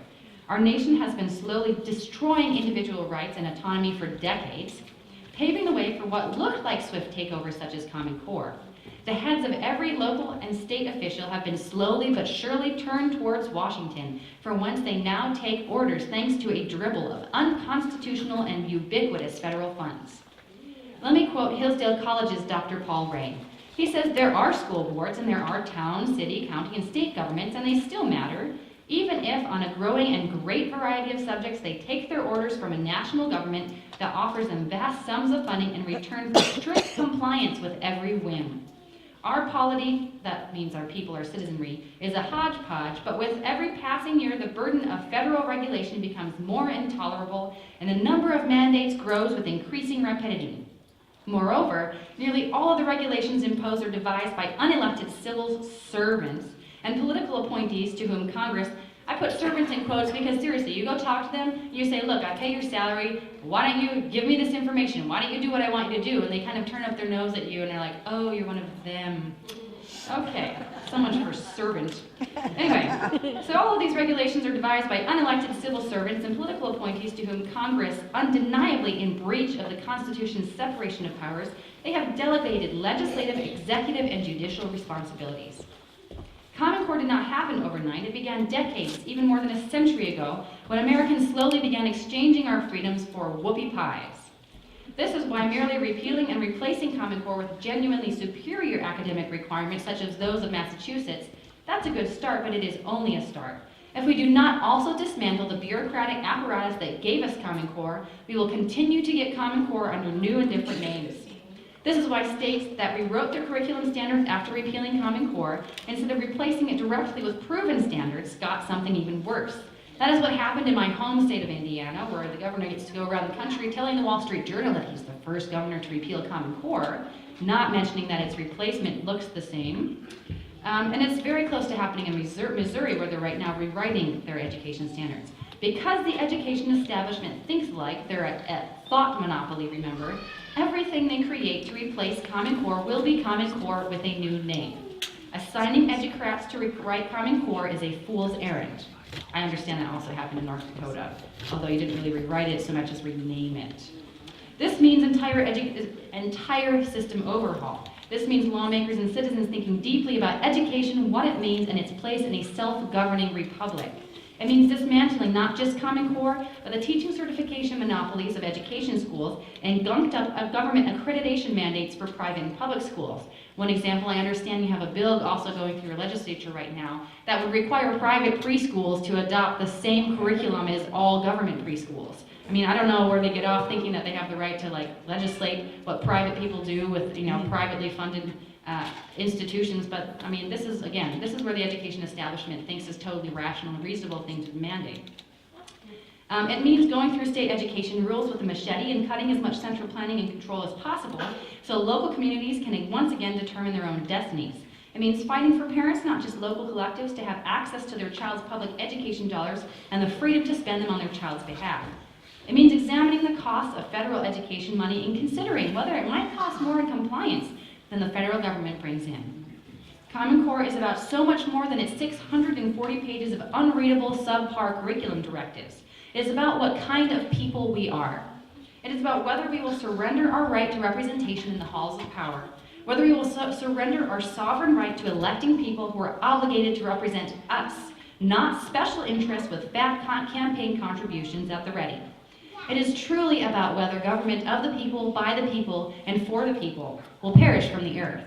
Speaker 2: Our nation has been slowly destroying individual rights and autonomy for decades, paving the way for what looked like swift takeovers such as Common Core. The heads of every local and state official have been slowly but surely turned towards Washington, from whence they now take orders thanks to a dribble of unconstitutional and ubiquitous federal funds. Let me quote Hillsdale College's Dr. Paul Ray. He says, there are school boards and there are town, city, county, and state governments, and they still matter, even if on a growing and great variety of subjects they take their orders from a national government that offers them vast sums of funding in return for strict compliance with every whim. Our polity, that means our people, our citizenry, is a hodgepodge, but with every passing year, the burden of federal regulation becomes more intolerable, and the number of mandates grows with increasing rapidity. Moreover, nearly all of the regulations imposed are devised by unelected civil servants and political appointees to whom Congress, I put servants in quotes because seriously, you go talk to them, you say, look, I pay your salary, why don't you give me this information? Why don't you do what I want you to do? And they kind of turn up their nose at you and they're like, oh, you're one of them. Okay, so much for servant. Anyway, so all of these regulations are devised by unelected civil servants and political appointees to whom Congress, undeniably in breach of the Constitution's separation of powers, they have delegated legislative, executive, and judicial responsibilities. Common Core did not happen overnight. It began decades, even more than a century ago, when Americans slowly began exchanging our freedoms for whoopie pies. This is why merely repealing and replacing Common Core with genuinely superior academic requirements, such as those of Massachusetts, that's a good start, but it is only a start. If we do not also dismantle the bureaucratic apparatus that gave us Common Core, we will continue to get Common Core under new and different names. This is why states that rewrote their curriculum standards after repealing Common Core, instead of replacing it directly with proven standards, got something even worse. That is what happened in my home state of Indiana, where the governor gets to go around the country telling the Wall Street Journal that he's the first governor to repeal Common Core, not mentioning that its replacement looks the same. And it's very close to happening in Missouri, where they're right now rewriting their education standards. Because the education establishment thinks like they're a thought monopoly, remember, everything they create to replace Common Core will be Common Core with a new name. Assigning educrats to rewrite Common Core is a fool's errand. I understand that also happened in North Dakota, although you didn't really rewrite it so much as rename it. This means entire system overhaul. This means lawmakers and citizens thinking deeply about education, what it means, and its place in a self-governing republic. It means dismantling not just Common Core, but the teaching certification monopolies of education schools and gunked up government accreditation mandates for private and public schools. One example, I understand you have a bill also going through your legislature right now that would require private preschools to adopt the same curriculum as all government preschools. I mean, I don't know where they get off thinking that they have the right to legislate what private people do with, privately funded institutions, but I mean, this is where the education establishment thinks is totally rational and reasonable thing to mandate. It means going through state education rules with a machete and cutting as much central planning and control as possible so local communities can once again determine their own destinies. It means fighting for parents, not just local collectives, to have access to their child's public education dollars and the freedom to spend them on their child's behalf. It means examining the costs of federal education money and considering whether it might cost more in compliance than the federal government brings in. Common Core is about so much more than its 640 pages of unreadable subpar curriculum directives. It is about what kind of people we are. It is about whether we will surrender our right to representation in the halls of power, whether we will surrender our sovereign right to electing people who are obligated to represent us, not special interests with fat campaign contributions at the ready. It is truly about whether government of the people, by the people, and for the people will perish from the earth.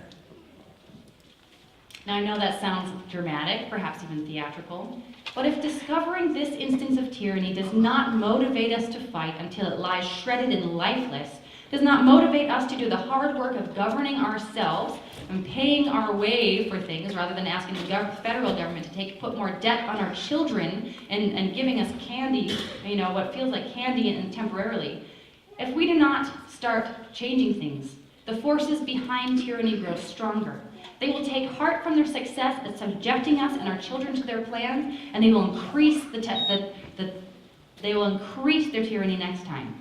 Speaker 2: Now I know that sounds dramatic, perhaps even theatrical, but if discovering this instance of tyranny does not motivate us to fight until it lies shredded and lifeless, does not motivate us to do the hard work of governing ourselves and paying our way for things rather than asking the federal government to put more debt on our children and giving us candy, what feels like candy and temporarily. If we do not start changing things, the forces behind tyranny grow stronger. They will take heart from their success at subjecting us and our children to their plans, and they will increase their tyranny next time.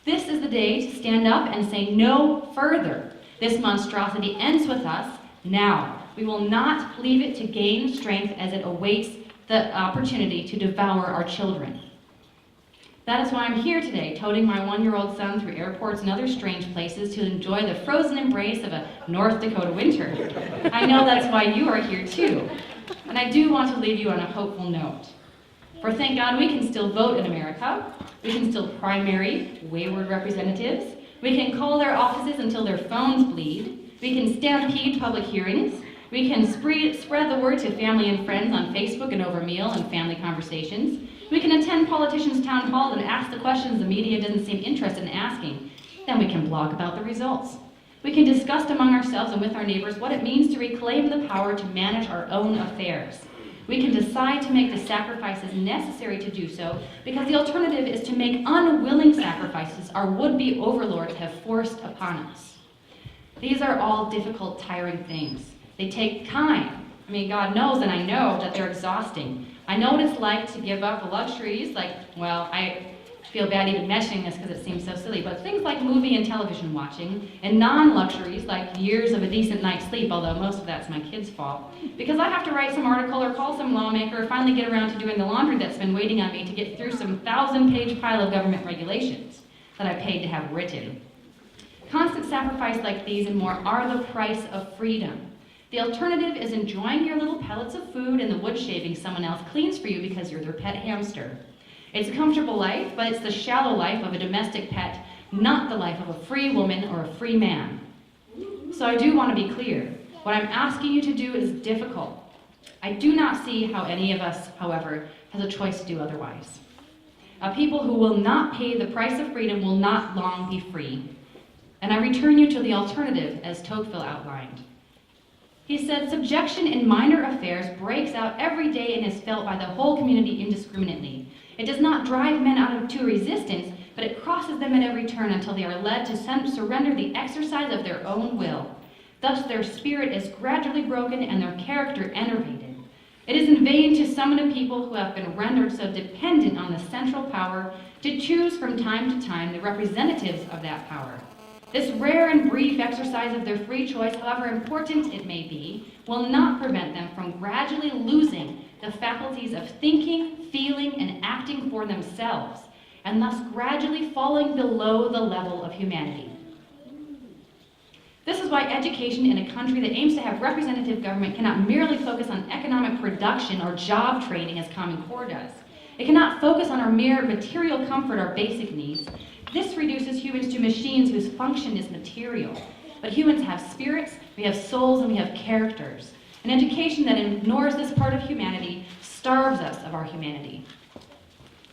Speaker 2: This is the day to stand up and say no further. This monstrosity ends with us now. We will not leave it to gain strength as it awaits the opportunity to devour our children. That is why I'm here today, toting my 1-year-old son through airports and other strange places to enjoy the frozen embrace of a North Dakota winter. I know that's why you are here too. And I do want to leave you on a hopeful note. For thank God we can still vote in America. We can still primary wayward representatives. We can call their offices until their phones bleed. We can stampede public hearings. We can spread the word to family and friends on Facebook and over meal and family conversations. We can attend politicians' town halls and ask the questions the media doesn't seem interested in asking. Then we can blog about the results. We can discuss among ourselves and with our neighbors what it means to reclaim the power to manage our own affairs. We can decide to make the sacrifices necessary to do so, because the alternative is to make unwilling sacrifices our would-be overlords have forced upon us. These are all difficult, tiring things. They take time. I mean, God knows and I know that they're exhausting. I know what it's like to give up luxuries I feel bad even mentioning this because it seems so silly, but things like movie and television watching, and non-luxuries like years of a decent night's sleep, although most of that's my kids' fault, because I have to write some article or call some lawmaker or finally get around to doing the laundry that's been waiting on me to get through some 1,000-page pile of government regulations that I paid to have written. Constant sacrifice like these and more are the price of freedom. The alternative is enjoying your little pellets of food and the wood shaving someone else cleans for you because you're their pet hamster. It's a comfortable life, but it's the shallow life of a domestic pet, not the life of a free woman or a free man. So I do want to be clear. What I'm asking you to do is difficult. I do not see how any of us, however, has a choice to do otherwise. A people who will not pay the price of freedom will not long be free. And I return you to the alternative as Tocqueville outlined. He said, subjection in minor affairs breaks out every day and is felt by the whole community indiscriminately. It does not drive men out to resistance, but it crosses them at every turn until they are led to surrender the exercise of their own will. Thus their spirit is gradually broken and their character enervated. It is in vain to summon a people who have been rendered so dependent on the central power to choose from time to time the representatives of that power. This rare and brief exercise of their free choice, however important it may be, will not prevent them from gradually losing the faculties of thinking, feeling, and acting for themselves, and thus gradually falling below the level of humanity. This is why education in a country that aims to have representative government cannot merely focus on economic production or job training as Common Core does. It cannot focus on our mere material comfort or basic needs. This reduces humans to machines whose function is material. But humans have spirits, we have souls, and we have characters. An education that ignores this part of humanity starves us of our humanity.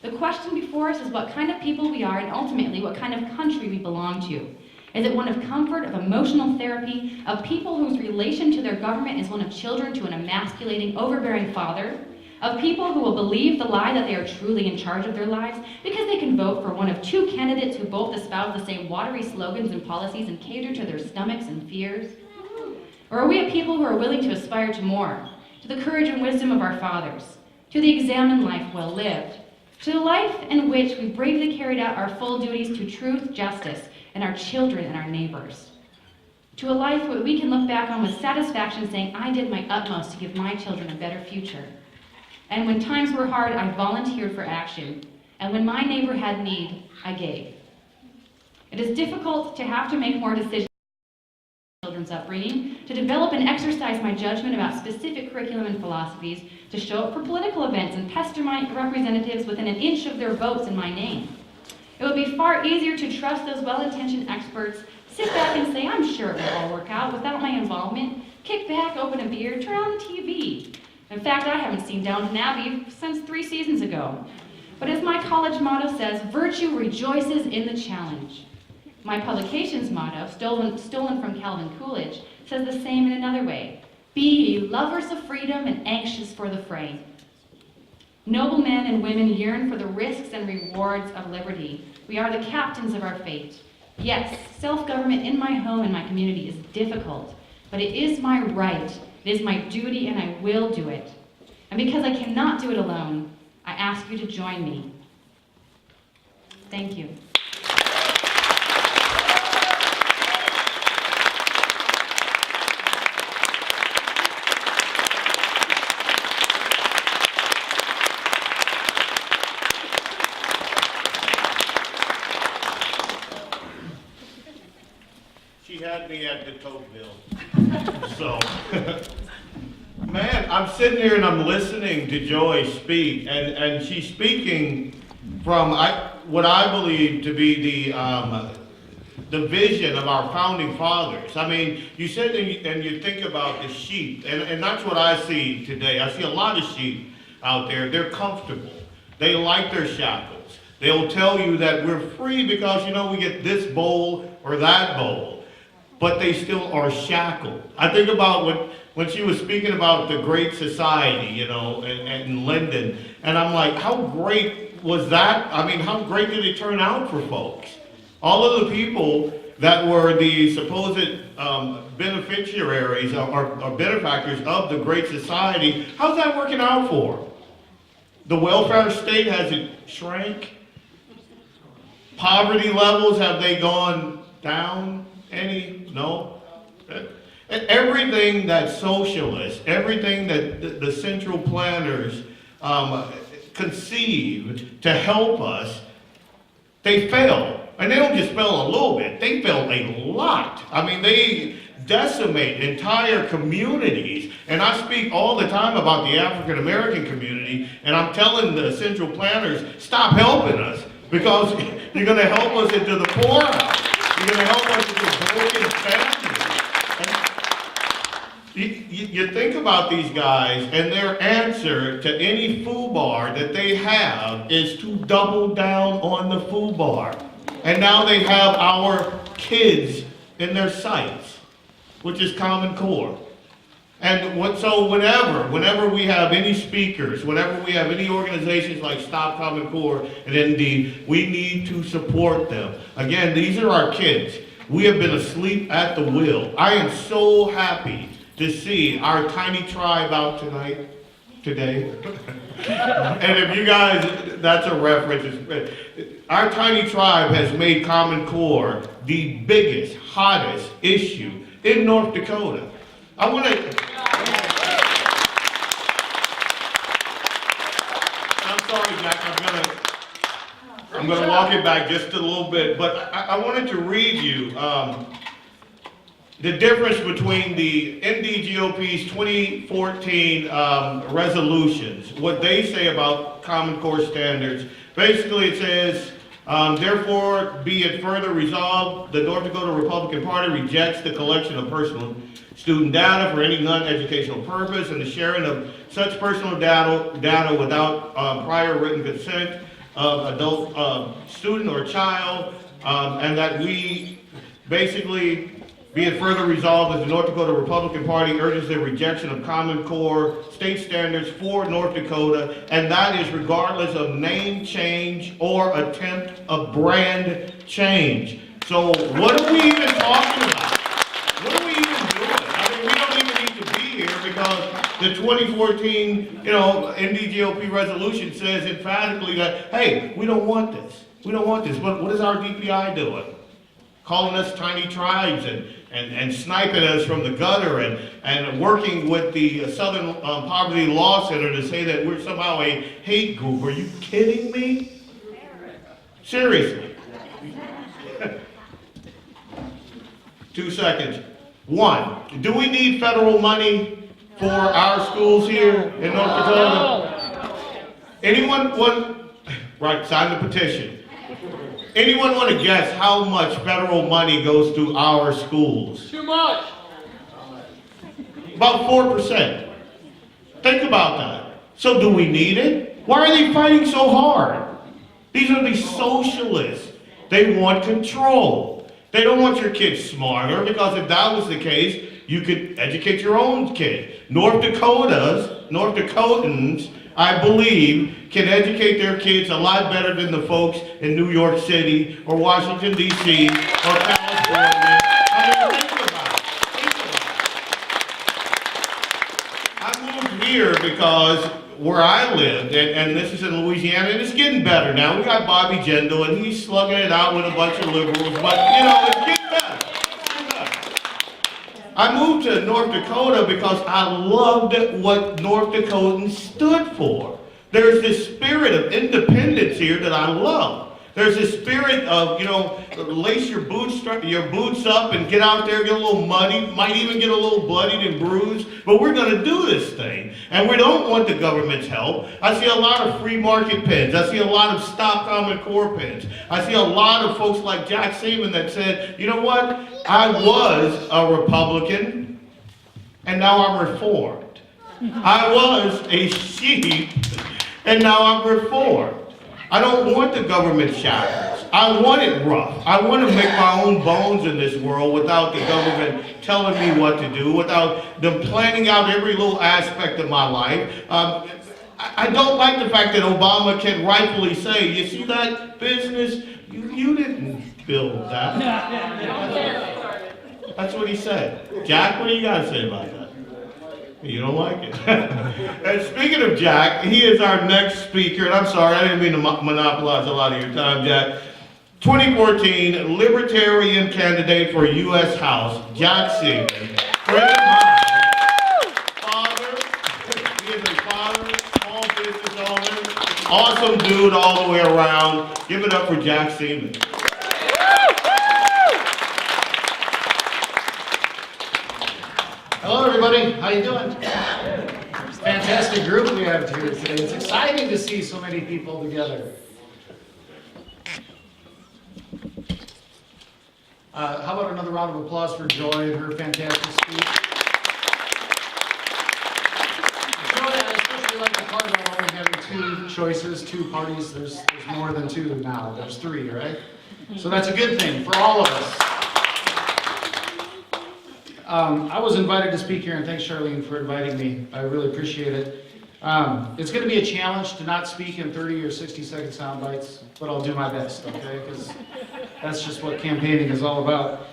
Speaker 2: The question before us is what kind of people we are and ultimately what kind of country we belong to. Is it one of comfort, of emotional therapy, of people whose relation to their government is one of children to an emasculating, overbearing father? Of people who will believe the lie that they are truly in charge of their lives because they can vote for one of two candidates who both espouse the same watery slogans and policies and cater to their stomachs and fears? Or are we a people who are willing to aspire to more, to the courage and wisdom of our fathers, to the examined life well lived, to the life in which we bravely carried out our full duties to truth, justice, and our children and our neighbors? To a life where we can look back on with satisfaction saying, I did my utmost to give my children a better future. And when times were hard, I volunteered for action. And when my neighbor had need, I gave. It is difficult to have to make more decisions about children's upbringing, to develop and exercise my judgment about specific curriculum and philosophies, to show up for political events and pester my representatives within an inch of their votes in my name. It would be far easier to trust those well-intentioned experts, sit back and say, I'm sure it will all work out without my involvement, kick back, open a beer, turn on the TV. In fact, I haven't seen Downton Abbey since 3 seasons ago. But as my college motto says, virtue rejoices in the challenge. My publication's motto, stolen from Calvin Coolidge, says the same in another way. Be ye lovers of freedom and anxious for the fray. Noble men and women yearn for the risks and rewards of liberty. We are the captains of our fate. Yes, self-government in my home and my community is difficult, but it is my right. It is my duty, and I will do it. And because I cannot do it alone, I ask you to join me. Thank you.
Speaker 1: She had me at the Tocqueville. So, man, I'm sitting here and I'm listening to Joy speak, and she's speaking from what I believe to be the vision of our founding fathers. I mean, you said and you think about the sheep, and that's what I see today. I see a lot of sheep out there. They're comfortable. They like their shackles. They'll tell you that we're free because, we get this bowl or that bowl, but they still are shackled. I think about when she was speaking about the Great Society, in Linden, and I'm like, how great was that? I mean, how great did it turn out for folks? All of the people that were the supposed beneficiaries or benefactors of the Great Society, how's that working out for them? The welfare state, has it shrank? Poverty levels, have they gone down any? No? Everything that's socialist, everything that the central planners conceived to help us, they fail. And they don't just fail a little bit, they fail a lot. I mean, they decimate entire communities. And I speak all the time about the African American community, and I'm telling the central planners, stop helping us, because you're going to help us into the poorhouse. You're going to help us into broken families. You think about these guys, and their answer to any FUBAR that they have is to double down on the FUBAR. And now they have our kids in their sights, which is Common Core. And so whenever we have any speakers, whenever we have any organizations like Stop Common Core and Indeed, we need to support them. Again, these are our kids. We have been asleep at the wheel. I am so happy to see our tiny tribe out today. And if you guys, that's a reference. Our tiny tribe has made Common Core the biggest, hottest issue in North Dakota. I want to. I'm sorry, Jack. I'm gonna walk it back just a little bit, but I wanted to read you the difference between the NDGOP's 2014 resolutions, what they say about Common Core standards. Basically, it says, therefore, be it further resolved, the North Dakota Republican Party rejects the collection of personal student data for any non-educational purpose and the sharing of such personal data without prior written consent of adult student or child, and that we basically be it further resolved that the North Dakota Republican Party urges the rejection of Common Core state standards for North Dakota, and that is regardless of name change or attempt of brand change. So what are we even talking about? What are we even doing? I mean, we don't even need to be here because the 2014, NDGOP resolution says emphatically that, hey, we don't want this. We don't want this. But what is our DPI doing? Calling us tiny tribes and sniping us from the gutter and working with the Southern Poverty Law Center to say that we're somehow a hate group. Are you kidding me? Seriously. 2 seconds. One, do we need federal money for our schools here in North Dakota? Anyone want, right, sign the petition. Anyone want to guess how much federal money goes to our schools?
Speaker 4: Too much.
Speaker 1: About 4%. Think about that. So do we need it? Why are they fighting so hard? These are the socialists. They want control. They don't want your kids smarter, because if that was the case, you could educate your own kid. North Dakotans, I believe, can educate their kids a lot better than the folks in New York City or Washington, D.C. or California. I mean, think about it. I moved here because where I lived, and this is in Louisiana, and it's getting better now. We got Bobby Jindal, and he's slugging it out with a bunch of liberals, but, it's getting better. I moved to North Dakota because I loved what North Dakotans stood for. There's this spirit of independence here that I love. There's this spirit of, lace your boots up and get out there, get a little muddy, might even get a little bloodied and bruised, but we're going to do this thing. And we don't want the government's help. I see a lot of free market pens. I see a lot of Stop Common Core pens. I see a lot of folks like Jack Seaman that said, you know what? I was a Republican, and now I'm reformed. I was a sheep, and now I'm reformed. I don't want the government shackles. I want it rough. I want to make my own bones in this world without the government telling me what to do, without them planning out every little aspect of my life. I don't like the fact that Obama can rightfully say, you see that business? You didn't build that. That's what he said. Jack, what do you got to say about that? You don't like it. And speaking of Jack, he is our next speaker, and I'm sorry, I didn't mean to monopolize a lot of your time, Jack. 2014 Libertarian candidate for U.S. House, Jack Seaman. Friend of mine. Father, he is a father, small business owner, awesome dude all the way around. Give it up for Jack Seaman.
Speaker 4: Hello, everybody. How you doing? It's a fantastic group we have here today. It's exciting to see so many people together. How about another round of applause for Joy and her fantastic speech? Joy, I especially like the part about only having two choices, two parties. There's more than two now. There's three, right? So that's a good thing for all of us. I was invited to speak here, and thanks, Charlene, for inviting me. I really appreciate it. It's going to be a challenge to not speak in 30 or 60-second sound bites, but I'll do my best, okay? Because that's just what campaigning is all about.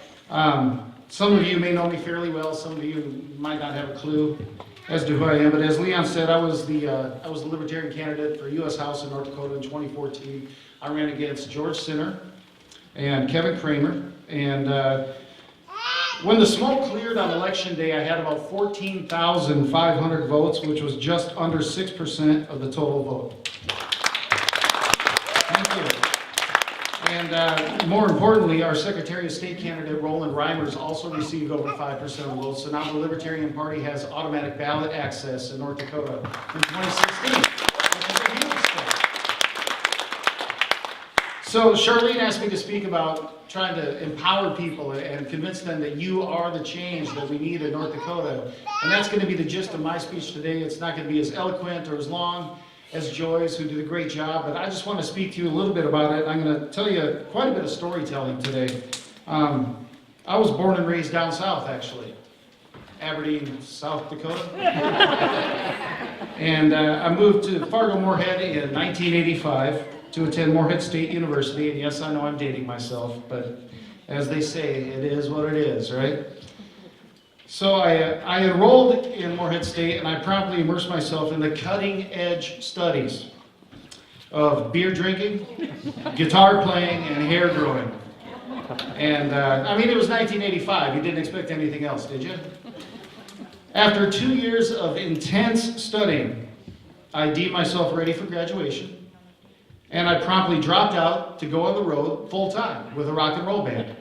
Speaker 4: Some of you may know me fairly well. Some of you might not have a clue as to who I am. But as Leon said, I was the Libertarian candidate for U.S. House in North Dakota in 2014. I ran against George Sinner and Kevin Kramer. And when the smoke cleared on election day, I had about 14,500 votes, which was just under 6% of the total vote. Thank you. And more importantly, our Secretary of State candidate, Roland Reimers, also received over 5% of the votes. So now the Libertarian Party has automatic ballot access in North Dakota in 2016, which is a huge step. So Charlene asked me to speak about trying to empower people and convince them that you are the change that we need in North Dakota. And that's going to be the gist of my speech today. It's not going to be as eloquent or as long as Joy's, who did a great job, but I just want to speak to you a little bit about it. I'm going to tell you quite a bit of storytelling today. I was born and raised down south, actually. Aberdeen, South Dakota. And I moved to Fargo-Moorhead in 1985 to attend Moorhead State University. And yes, I know I'm dating myself, but as they say, it is what it is, right? So I enrolled in Moorhead State, and I promptly immersed myself in the cutting-edge studies of beer drinking, guitar playing, and hair growing. And I mean, it was 1985. You didn't expect anything else, did you? After 2 years of intense studying, I deemed myself ready for graduation, and I promptly dropped out to go on the road full-time with a rock and roll band,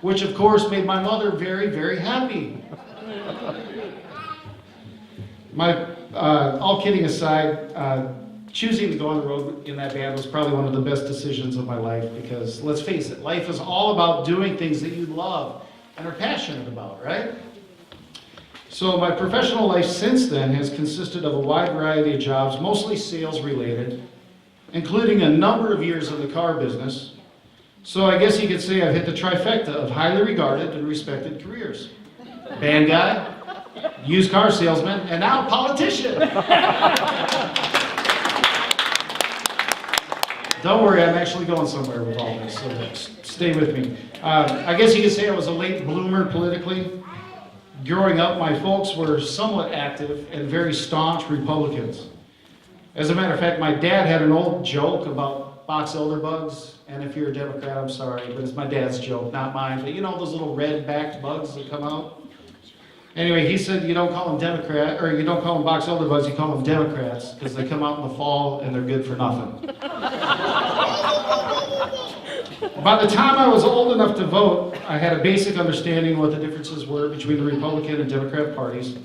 Speaker 4: which of course made my mother very, very happy. All kidding aside, choosing to go on the road in that band was probably one of the best decisions of my life, because let's face it, life is all about doing things that you love and are passionate about, right? So my professional life since then has consisted of a wide variety of jobs, mostly sales related, including a number of years in the car business. So I guess you could say I've hit the trifecta of highly regarded and respected careers. Band guy, used car salesman, and now politician. Don't worry, I'm actually going somewhere with all this, so stay with me. I guess you could say I was a late bloomer politically. Growing up, my folks were somewhat active and very staunch Republicans. As a matter of fact, my dad had an old joke about box elderbugs, and if you're a Democrat, I'm sorry, but it's my dad's joke, not mine. But you know those little red-backed bugs that come out? Anyway, he said you don't call them Democrat, or you don't call them box elderbugs, you call them Democrats, because they come out in the fall and they're good for nothing. By the time I was old enough to vote, I had a basic understanding of what the differences were between the Republican and Democrat parties.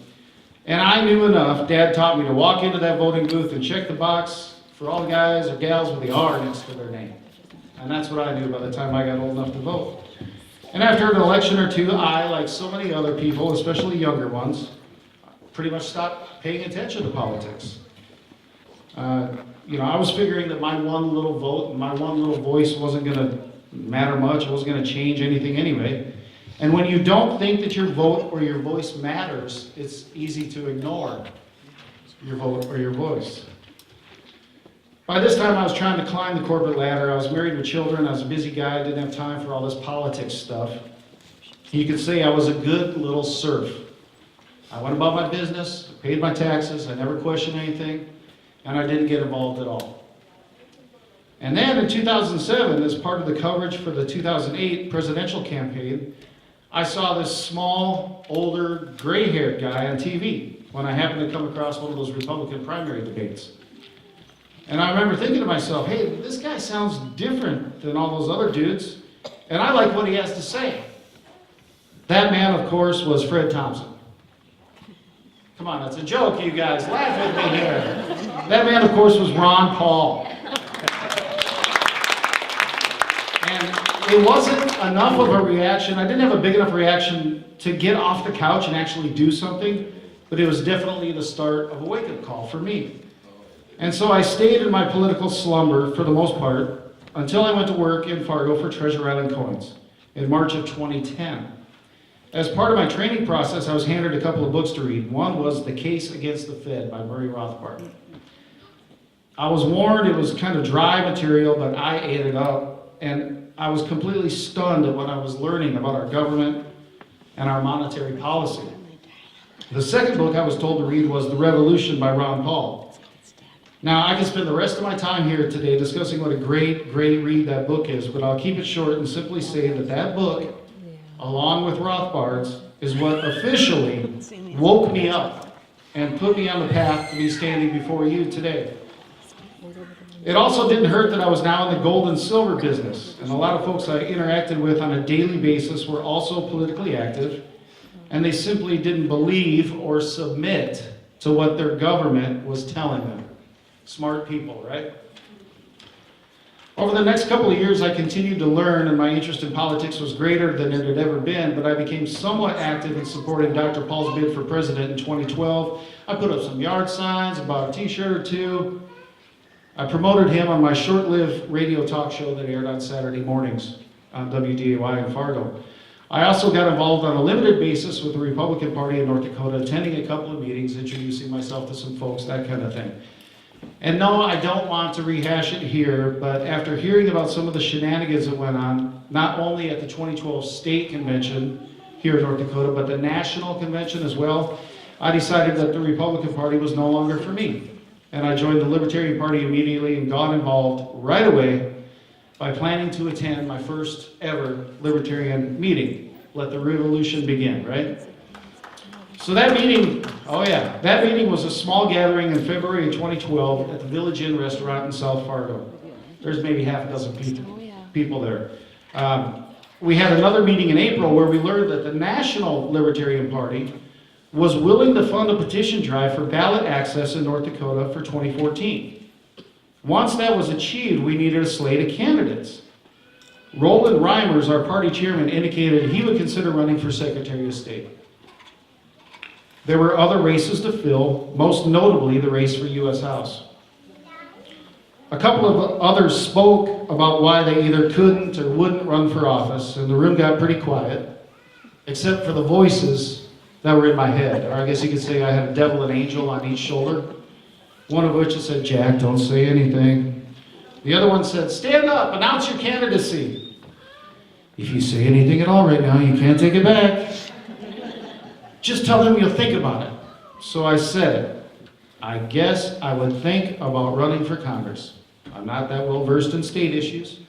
Speaker 4: And I knew enough, Dad taught me to walk into that voting booth and check the box for all the guys or gals with the R next to their name. And that's what I knew by the time I got old enough to vote. And after an election or two, I, like so many other people, especially younger ones, pretty much stopped paying attention to politics. I was figuring that my one little vote and my one little voice wasn't going to matter much. It wasn't going to change anything anyway. And when you don't think that your vote or your voice matters, it's easy to ignore your vote or your voice. By this time, I was trying to climb the corporate ladder. I was married with children. I was a busy guy. I didn't have time for all this politics stuff. You could say I was a good little serf. I went about my business, paid my taxes, I never questioned anything, and I didn't get involved at all. And then in 2007, as part of the coverage for the 2008 presidential campaign, I saw this small, older, gray-haired guy on TV when I happened to come across one of those Republican primary debates. And I remember thinking to myself, hey, this guy sounds different than all those other dudes, and I like what he has to say. That man, of course, was Fred Thompson. Come on, that's a joke, you guys. Laugh at me here. That man, of course, was Ron Paul. And it wasn't enough of a reaction. I didn't have a big enough reaction to get off the couch and actually do something, but it was definitely the start of a wake-up call for me. And so I stayed in my political slumber for the most part until I went to work in Fargo for Treasure Island Coins in March of 2010. As part of my training process, I was handed a couple of books to read. One was The Case Against the Fed by Murray Rothbard. I was warned it was kind of dry material, but I ate it up, and I was completely stunned at what I was learning about our government and our monetary policy. The second book I was told to read was The Revolution by Ron Paul. Now, I could spend the rest of my time here today discussing what a great, great read that book is, but I'll keep it short and simply say that that book, along with Rothbard's, is what officially woke me up and put me on the path to be standing before you today. It also didn't hurt that I was now in the gold and silver business, and a lot of folks I interacted with on a daily basis were also politically active, and they simply didn't believe or submit to what their government was telling them. Smart people, right? Over the next couple of years, I continued to learn, and my interest in politics was greater than it had ever been, but I became somewhat active in supporting Dr. Paul's bid for president in 2012. I put up some yard signs, bought a t-shirt or two. I promoted him on my short-lived radio talk show that aired on Saturday mornings on WDAY in Fargo. I also got involved on a limited basis with the Republican Party in North Dakota, attending a couple of meetings, introducing myself to some folks, that kind of thing. And no, I don't want to rehash it here, but after hearing about some of the shenanigans that went on, not only at the 2012 state convention here in North Dakota, but the national convention as well, I decided that the Republican Party was no longer for me. And I joined the Libertarian Party immediately and got involved right away by planning to attend my first ever Libertarian meeting. Let the revolution begin, right? So that meeting, that meeting was a small gathering in February of 2012 at the Village Inn restaurant in South Fargo. There's maybe half a dozen people there. We had another meeting in April where we learned that the National Libertarian Party was willing to fund a petition drive for ballot access in North Dakota for 2014. Once that was achieved, we needed a slate of candidates. Roland Reimers, our party chairman, indicated he would consider running for Secretary of State. There were other races to fill, most notably the race for U.S. House. A couple of others spoke about why they either couldn't or wouldn't run for office, and the room got pretty quiet, except for the voices that were in my head. Or I guess you could say I had a devil and angel on each shoulder. One of which said, "Jack, don't say anything." The other one said, "Stand up, announce your candidacy. If you say anything at all right now, you can't take it back. Just tell them you'll think about it." So I said, I guess I would think about running for Congress. I'm not that well versed in state issues,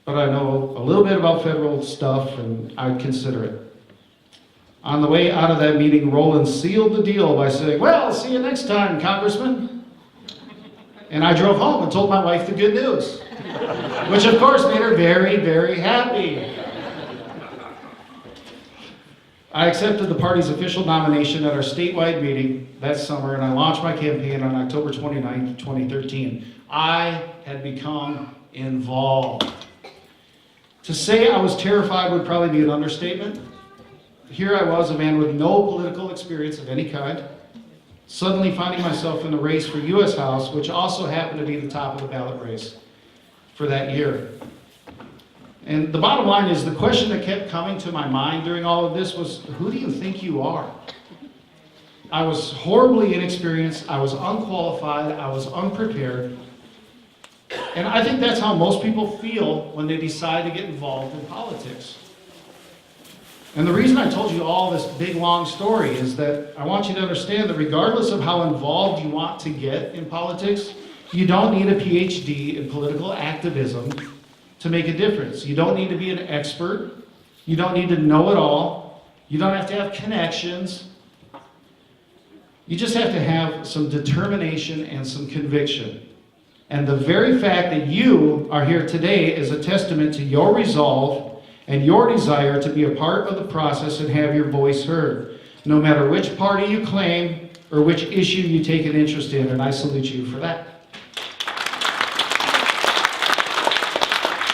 Speaker 4: but I know a little bit about federal stuff, and I'd consider it. On the way out of that meeting, Roland sealed the deal by saying, "Well, see you next time, Congressman." And I drove home and told my wife the good news, which of course made her very, very happy. I accepted the party's official nomination at our statewide meeting that summer, and I launched my campaign on October 29, 2013. I had become involved. To say I was terrified would probably be an understatement. Here I was, a man with no political experience of any kind, suddenly finding myself in the race for U.S. House, which also happened to be the top of the ballot race for that year. And the bottom line is, the question that kept coming to my mind during all of this was, who do you think you are? I was horribly inexperienced, I was unqualified, I was unprepared. And I think that's how most people feel when they decide to get involved in politics. And the reason I told you all this big, long story is that I want you to understand that regardless of how involved you want to get in politics, you don't need a PhD in political activism to make a difference. You don't need to be an expert. You don't need to know it all. You don't have to have connections. You just have to have some determination and some conviction. And the very fact that you are here today is a testament to your resolve and your desire to be a part of the process and have your voice heard, no matter which party you claim or which issue you take an interest in, and I salute you for that.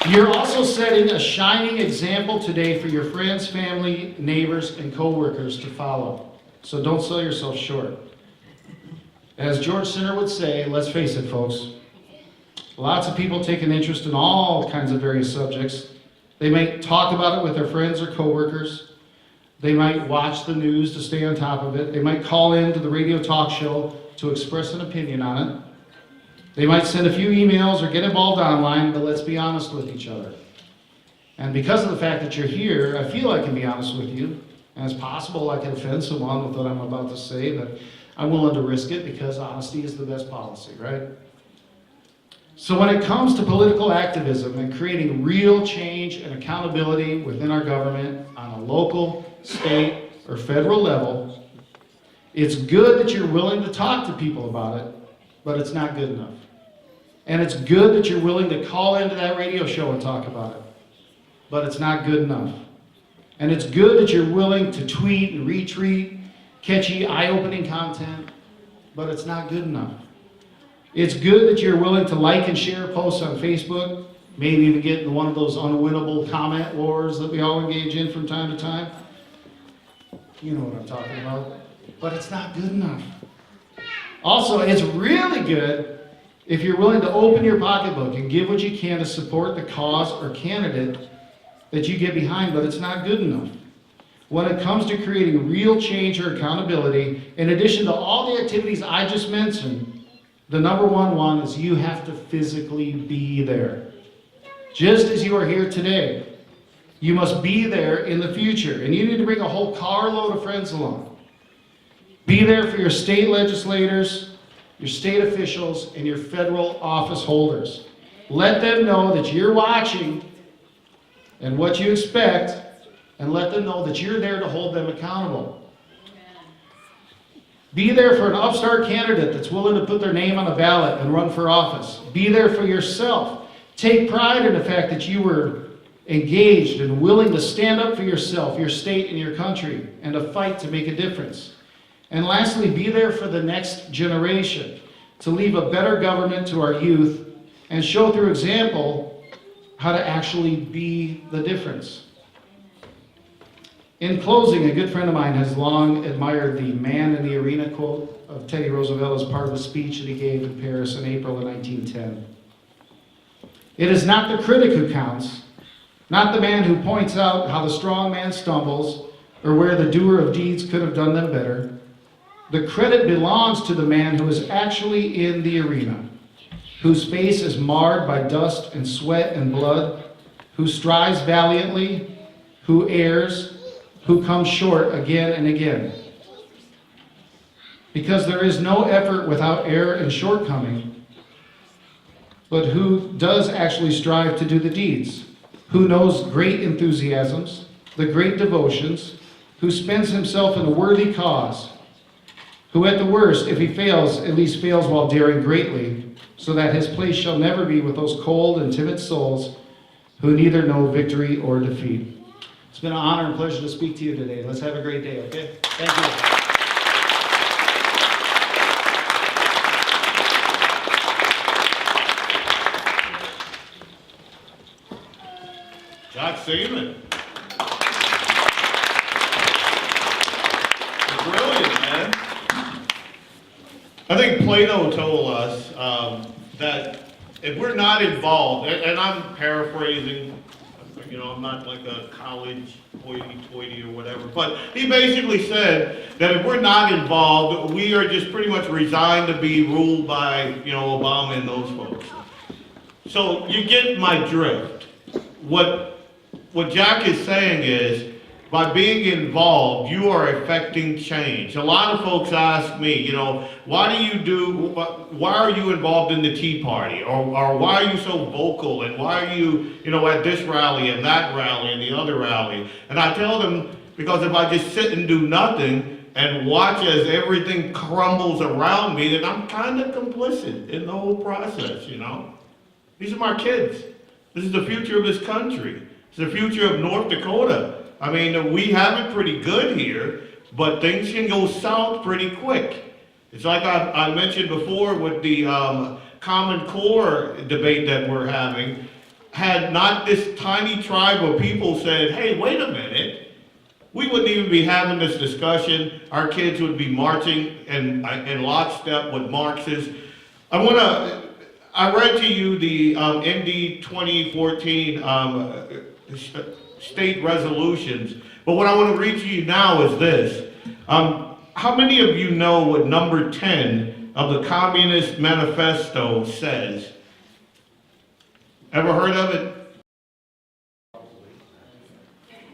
Speaker 4: You're also setting a shining example today for your friends, family, neighbors, and co-workers to follow. So don't sell yourself short. As George Sinner would say, let's face it, folks, lots of people take an interest in all kinds of various subjects. They may talk about it with their friends or coworkers. They might watch the news to stay on top of it. They might call in to the radio talk show to express an opinion on it. They might send a few emails or get involved online, but let's be honest with each other. And because of the fact that you're here, I feel I can be honest with you. And it's possible I can offend someone with what I'm about to say, but I'm willing to risk it because honesty is the best policy, right? So when it comes to political activism and creating real change and accountability within our government on a local, state, or federal level, it's good that you're willing to talk to people about it, but it's not good enough. And it's good that you're willing to call into that radio show and talk about it, but it's not good enough. And it's good that you're willing to tweet and retweet catchy, eye-opening content, but it's not good enough. It's good that you're willing to like and share posts on Facebook, maybe even get into one of those unwinnable comment wars that we all engage in from time to time. You know what I'm talking about. But it's not good enough. Also, it's really good if you're willing to open your pocketbook and give what you can to support the cause or candidate that you get behind, but it's not good enough. When it comes to creating real change or accountability, in addition to all the activities I just mentioned, the number one is you have to physically be there. Just as you are here today, you must be there in the future, and you need to bring a whole carload of friends along. Be there for your state legislators, your state officials, and your federal office holders. Let them know that you're watching and what you expect, and let them know that you're there to hold them accountable. Be there for an upstart candidate that's willing to put their name on a ballot and run for office. Be there for yourself. Take pride in the fact that you were engaged and willing to stand up for yourself, your state, and your country, and to fight to make a difference. And lastly, be there for the next generation, to leave a better government to our youth and show through example how to actually be the difference. In closing, a good friend of mine has long admired the man in the arena quote of Teddy Roosevelt as part of a speech that he gave in Paris in April of 1910. It is not the critic who counts, not the man who points out how the strong man stumbles or where the doer of deeds could have done them better. The credit belongs to the man who is actually in the arena, whose face is marred by dust and sweat and blood, who strives valiantly, who errs, who comes short again and again. Because there is no effort without error and shortcoming, but who does actually strive to do the deeds, who knows great enthusiasms, the great devotions, who spends himself in a worthy cause, who at the worst, if he fails, at least fails while daring greatly, so that his place shall never be with those cold and timid souls who neither know victory or defeat. It's been an honor and pleasure to speak to you today. Let's have a great day, okay? Thank you.
Speaker 1: Jack Seaman. Brilliant, man. I think Plato told us that if we're not involved, and I'm paraphrasing, you know, I'm not like a college hoity-toity or whatever, but he basically said that if we're not involved, we are just pretty much resigned to be ruled by, you know, Obama and those folks. So you get my drift. What Jack is saying is, by being involved, you are affecting change. A lot of folks ask me, you know, why are you involved in the Tea Party? Or why are you so vocal? And why are you, you know, at this rally and that rally and the other rally? And I tell them, because if I just sit and do nothing and watch as everything crumbles around me, then I'm kind of complicit in the whole process, you know? These are my kids. This is the future of this country. It's the future of North Dakota. I mean, we have it pretty good here, but things can go south pretty quick. It's like I mentioned before with the Common Core debate that we're having. Had not this tiny tribe of people said, hey, wait a minute, we wouldn't even be having this discussion. Our kids would be marching in lockstep with Marxists. I read to you the ND 2014 state resolutions. But what I want to read to you now is this. How many of you know what number 10 of the Communist Manifesto says? Ever heard of it?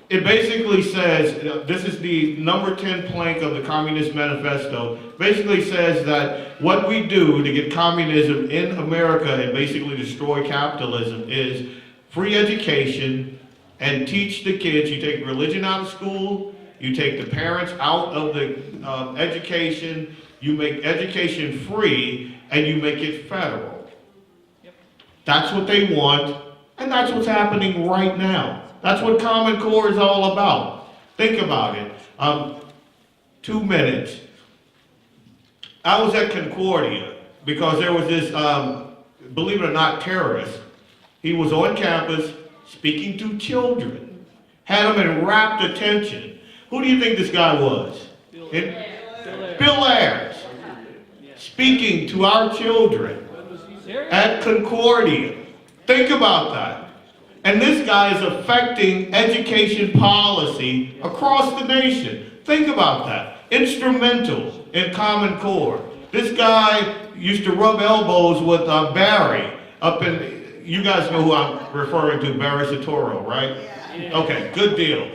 Speaker 1: It basically says, this is the number 10 plank of the Communist Manifesto, basically says that what we do to get communism in America and basically destroy capitalism is free education and teach the kids. You take religion out of school, you take the parents out of the education, you make education free, and you make it federal. That's what they want, and that's what's happening right now. That's what Common Core is all about. Think about it. 2 minutes. I was at Concordia because there was this, believe it or not, terrorist. He was on campus speaking to children. Had them in rapt attention. Who do you think this guy was? Bill Ayers. Speaking to our children at Concordia. Think about that. And this guy is affecting education policy across the nation. Think about that. Instrumental in Common Core. This guy used to rub elbows with Barry up in, you guys know who I'm referring to, Barry Soetoro, right? Okay, good deal.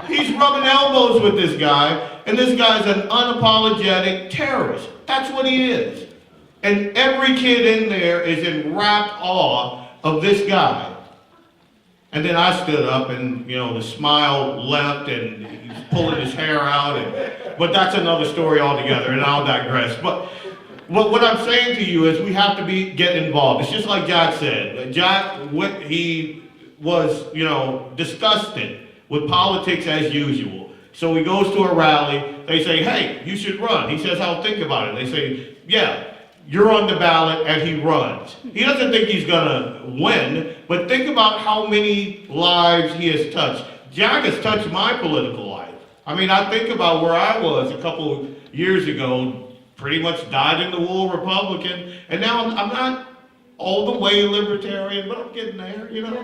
Speaker 1: He's rubbing elbows with this guy, and this guy's an unapologetic terrorist. That's what he is. And every kid in there is in rapt awe of this guy. And then I stood up and, you know, the smile left and he's pulling his hair out. But that's another story altogether, and I'll digress. But what I'm saying to you is we have to get involved. It's just like Jack said. Jack, he was, you know, disgusted with politics as usual. So he goes to a rally. They say, hey, you should run. He says, I'll think about it. They say, yeah. You're on the ballot, and he runs. He doesn't think he's gonna win, but think about how many lives he has touched. Jack has touched my political life. I mean, I think about where I was a couple years ago, pretty much dyed-in-the-wool Republican, and now I'm not all the way libertarian, but I'm getting there, you know?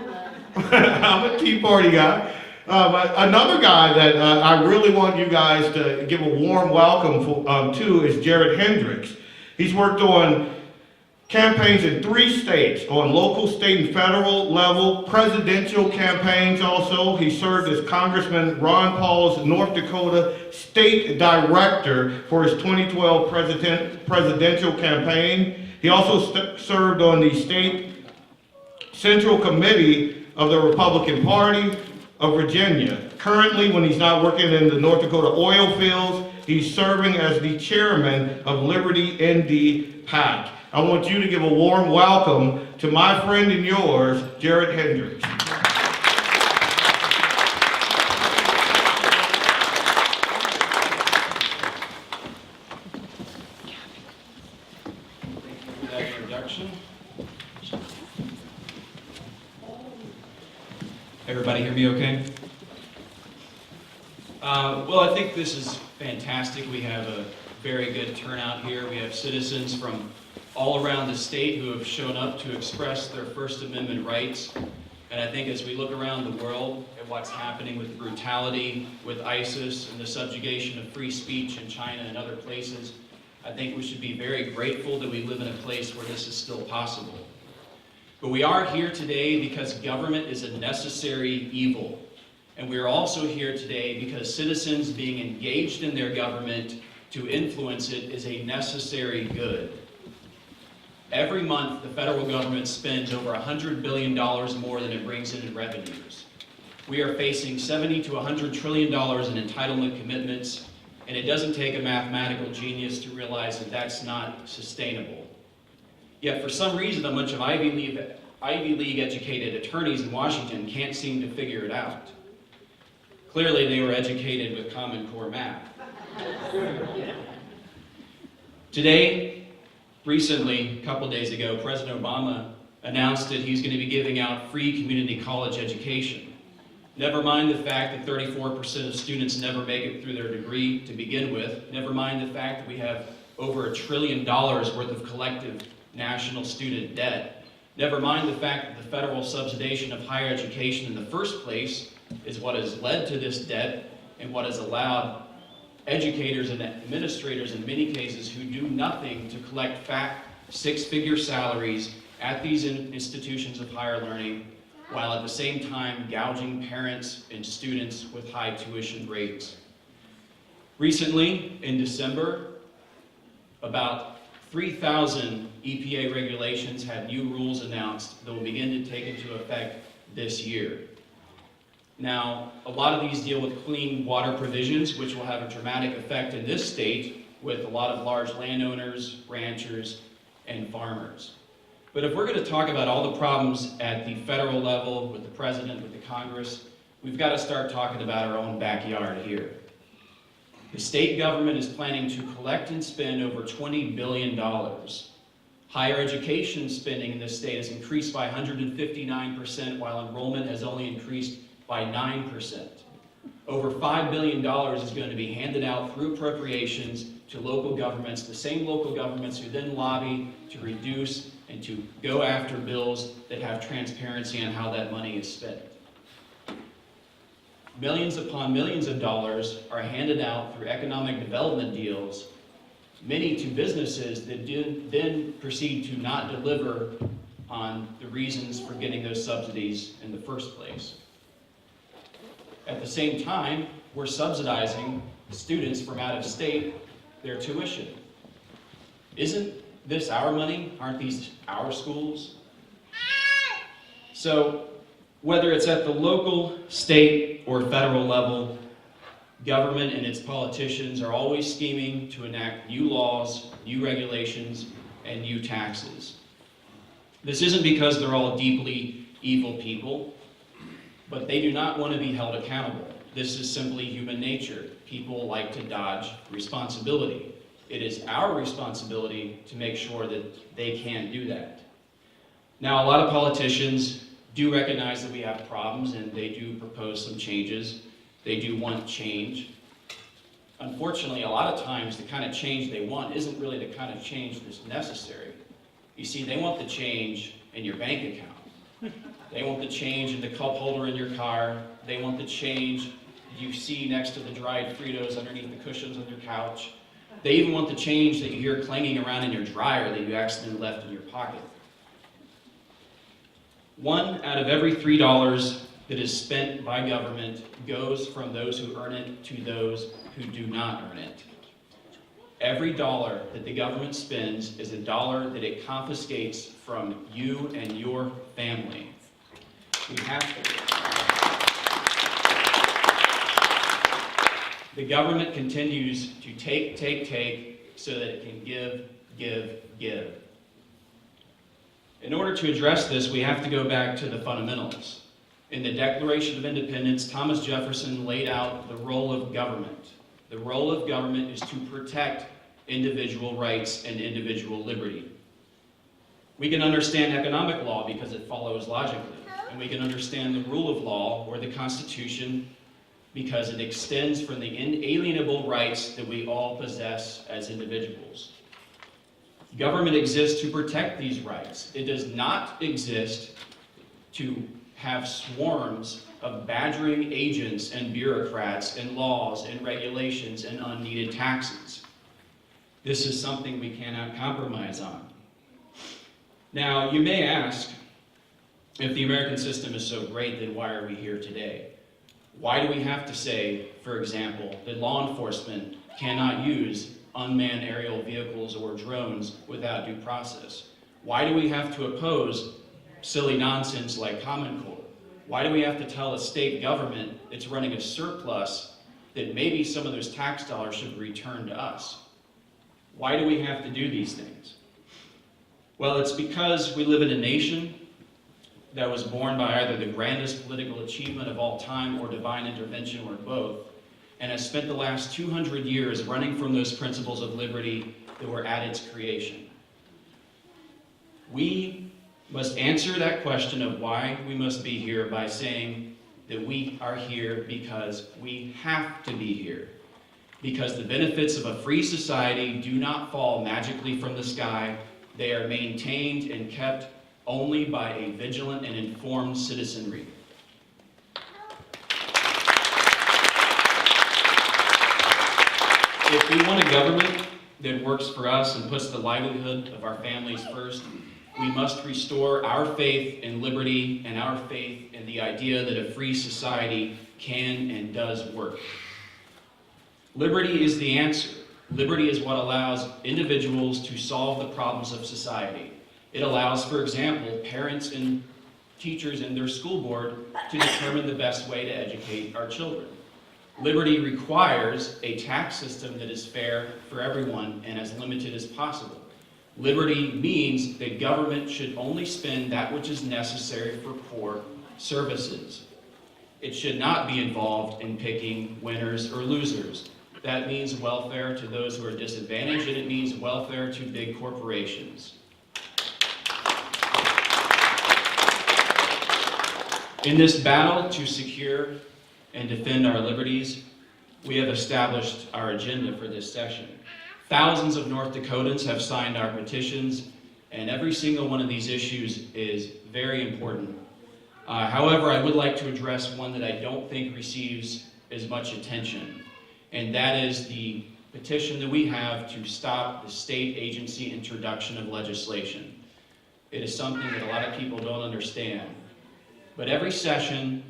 Speaker 1: I'm a Tea Party guy. Another guy that I really want you guys to give a warm welcome to is Jared Hendricks. He's worked on campaigns in 3 states, on local, state, and federal level, presidential campaigns also. He served as Congressman Ron Paul's North Dakota state director for his 2012 presidential campaign. He also served on the state Central Committee of the Republican Party of Virginia. Currently, when he's not working in the North Dakota oil fields, he's serving as the chairman of Liberty ND PAC. I want you to give a warm welcome to my friend and yours, Jared Hendricks.
Speaker 5: Thank you for that introduction. Everybody hear me okay? Well, I think this is fantastic. We have a very good turnout here. We have citizens from all around the state who have shown up to express their First Amendment rights. And I think as we look around the world at what's happening with the brutality with ISIS and the subjugation of free speech in China and other places, I think we should be very grateful that we live in a place where this is still possible. But we are here today because government is a necessary evil. And we are also here today because citizens being engaged in their government to influence it is a necessary good. Every month, the federal government spends over $100 billion more than it brings in revenues. We are facing $70 to $100 trillion in entitlement commitments, and it doesn't take a mathematical genius to realize that that's not sustainable. Yet, for some reason, a bunch of Ivy League educated attorneys in Washington can't seem to figure it out. Clearly, they were educated with Common Core math. Today, recently, a couple days ago, President Obama announced that he's going to be giving out free community college education. Never mind the fact that 34% of students never make it through their degree to begin with. Never mind the fact that we have over $1 trillion worth of collective national student debt. Never mind the fact that the federal subsidization of higher education in the first place is what has led to this debt and what has allowed educators and administrators in many cases who do nothing to collect fat six-figure salaries at these institutions of higher learning, while at the same time gouging parents and students with high tuition rates. Recently, in December, about 3,000 EPA regulations had new rules announced that will begin to take into effect this year. Now, a lot of these deal with clean water provisions, which will have a dramatic effect in this state with a lot of large landowners, ranchers, and farmers. But if we're going to talk about all the problems at the federal level, with the president, with the Congress, we've got to start talking about our own backyard here. The state government is planning to collect and spend over $20 billion. Higher education spending in this state has increased by 159%, while enrollment has only increased by 9%. Over $5 billion is going to be handed out through appropriations to local governments, the same local governments who then lobby to reduce and to go after bills that have transparency on how that money is spent. Millions upon millions of dollars are handed out through economic development deals, many to businesses that then proceed to not deliver on the reasons for getting those subsidies in the first place. At the same time, we're subsidizing students from out of state, their tuition. Isn't this our money? Aren't these our schools? So, whether it's at the local, state, or federal level, government and its politicians are always scheming to enact new laws, new regulations, and new taxes. This isn't because they're all deeply evil people, but they do not want to be held accountable. This is simply human nature. People like to dodge responsibility. It is our responsibility to make sure that they can't do that. Now, a lot of politicians do recognize that we have problems, and they do propose some changes. They do want change. Unfortunately, a lot of times the kind of change they want isn't really the kind of change that's necessary. You see, they want the change in your bank account. They want the change in the cup holder in your car. They want the change you see next to the dried Fritos underneath the cushions on your couch. They even want the change that you hear clanging around in your dryer that you accidentally left in your pocket. 1 out of every $3 that is spent by government goes from those who earn it to those who do not earn it. Every dollar that the government spends is a dollar that it confiscates from you and your family. We have to. The government continues to take so that it can give. In order to address this, we have to go back to the fundamentals. In the Declaration of Independence, Thomas Jefferson laid out the role of government. The role of government is to protect individual rights and individual liberty. We can understand economic law because it follows logically. And we can understand the rule of law or the Constitution because it extends from the inalienable rights that we all possess as individuals. Government exists to protect these rights. It does not exist to have swarms of badgering agents and bureaucrats and laws and regulations and unneeded taxes. This is something we cannot compromise on. Now, you may ask, if the American system is so great, then why are we here today? Why do we have to say, for example, that law enforcement cannot use unmanned aerial vehicles or drones without due process? Why do we have to oppose silly nonsense like Common Core? Why do we have to tell a state government that's running a surplus that maybe some of those tax dollars should be returned to us? Why do we have to do these things? Well, it's because we live in a nation that was born by either the grandest political achievement of all time or divine intervention or both, and has spent the last 200 years running from those principles of liberty that were at its creation. We must answer that question of why we must be here by saying that we are here because we have to be here. Because the benefits of a free society do not fall magically from the sky. They are maintained and kept only by a vigilant and informed citizenry. If we want a government that works for us and puts the livelihood of our families first, we must restore our faith in liberty and our faith in the idea that a free society can and does work. Liberty is the answer. Liberty is what allows individuals to solve the problems of society. It allows, for example, parents and teachers and their school board to determine the best way to educate our children. Liberty requires a tax system that is fair for everyone and as limited as possible. Liberty means that government should only spend that which is necessary for poor services. It should not be involved in picking winners or losers. That means welfare to those who are disadvantaged, and it means welfare to big corporations. In this battle to secure and defend our liberties, we have established our agenda for this session. Thousands of North Dakotans have signed our petitions, and every single one of these issues is very important. However, I would like to address one that I don't think receives as much attention, and that is the petition that we have to stop the state agency introduction of legislation. It is something that a lot of people don't understand. But every session,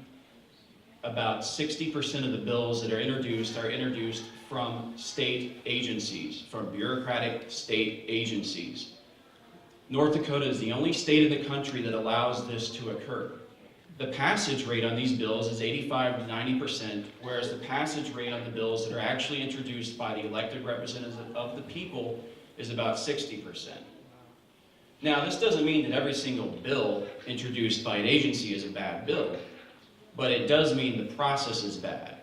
Speaker 5: about 60% of the bills that are introduced from state agencies, from bureaucratic state agencies. North Dakota is the only state in the country that allows this to occur. The passage rate on these bills is 85 to 90%, whereas the passage rate on the bills that are actually introduced by the elected representatives of the people is about 60%. Now, this doesn't mean that every single bill introduced by an agency is a bad bill, but it does mean the process is bad.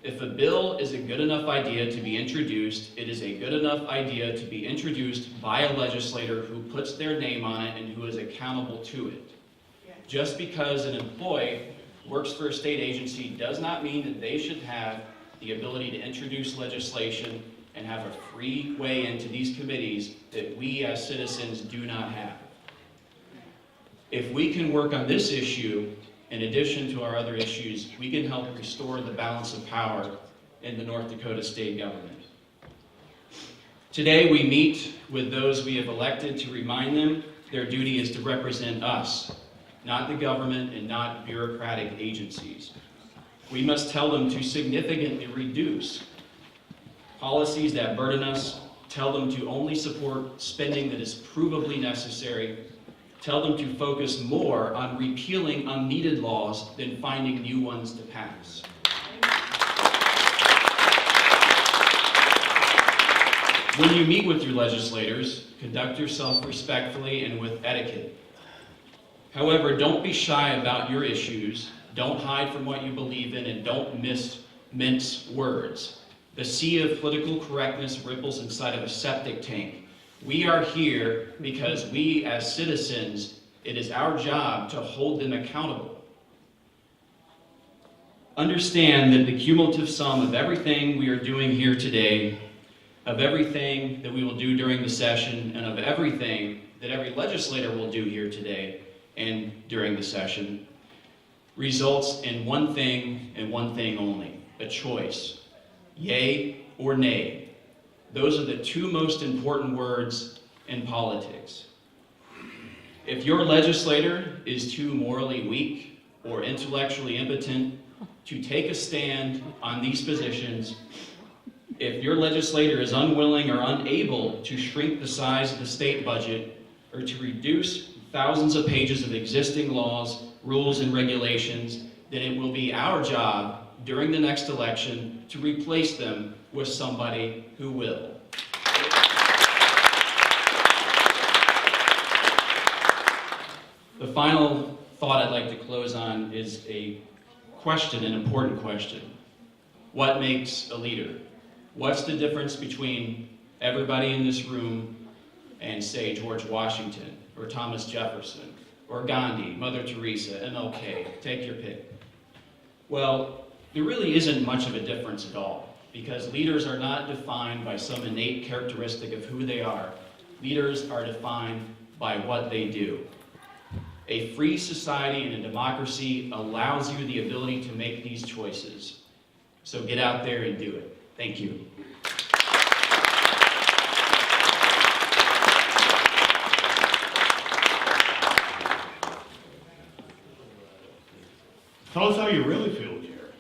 Speaker 5: If a bill is a good enough idea to be introduced, it is a good enough idea to be introduced by a legislator who puts their name on it and who is accountable to it. Just because an employee works for a state agency does not mean that they should have the ability to introduce legislation and have a free way into these committees that we as citizens do not have. If we can work on this issue, in addition to our other issues, we can help restore the balance of power in the North Dakota state government. Today we meet with those we have elected to remind them their duty is to represent us, not the government and not bureaucratic agencies. We must tell them to significantly reduce policies that burden us, tell them to only support spending that is provably necessary, tell them to focus more on repealing unneeded laws than finding new ones to pass. When you meet with your legislators, conduct yourself respectfully and with etiquette. However, don't be shy about your issues, don't hide from what you believe in, and don't mince words. The sea of political correctness ripples inside of a septic tank. We are here because we, as citizens, it is our job to hold them accountable. Understand that the cumulative sum of everything we are doing here today, of everything that we will do during the session, and of everything that every legislator will do here today and during the session, results in one thing and one thing only: a choice. Yay or nay. Those are the two most important words in politics. If your legislator is too morally weak or intellectually impotent to take a stand on these positions, if your legislator is unwilling or unable to shrink the size of the state budget or to reduce thousands of pages of existing laws, rules, and regulations, then it will be our job during the next election to replace them with somebody who will. The final thought I'd like to close on is a question, an important question. What makes a leader? What's the difference between everybody in this room and, say, George Washington, or Thomas Jefferson, or Gandhi, Mother Teresa, MLK, take your pick? Well, there really isn't much of a difference at all, because leaders are not defined by some innate characteristic of who they are. Leaders are defined by what they do. A free society and a democracy allows you the ability to make these choices. So get out there and do it. Thank you.
Speaker 1: Tell us how you really feel, Jared.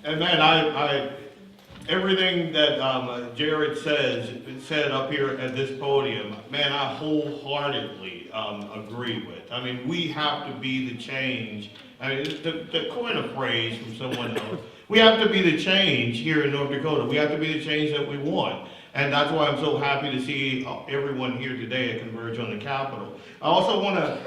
Speaker 1: And man, everything that Jared said up here at this podium, man, I wholeheartedly agree with. I mean, we have to be the change. I mean, to coin a phrase from someone else, we have to be the change here in North Dakota. We have to be the change that we want. And that's why I'm so happy to see everyone here today at Converge on the Capitol. I also want to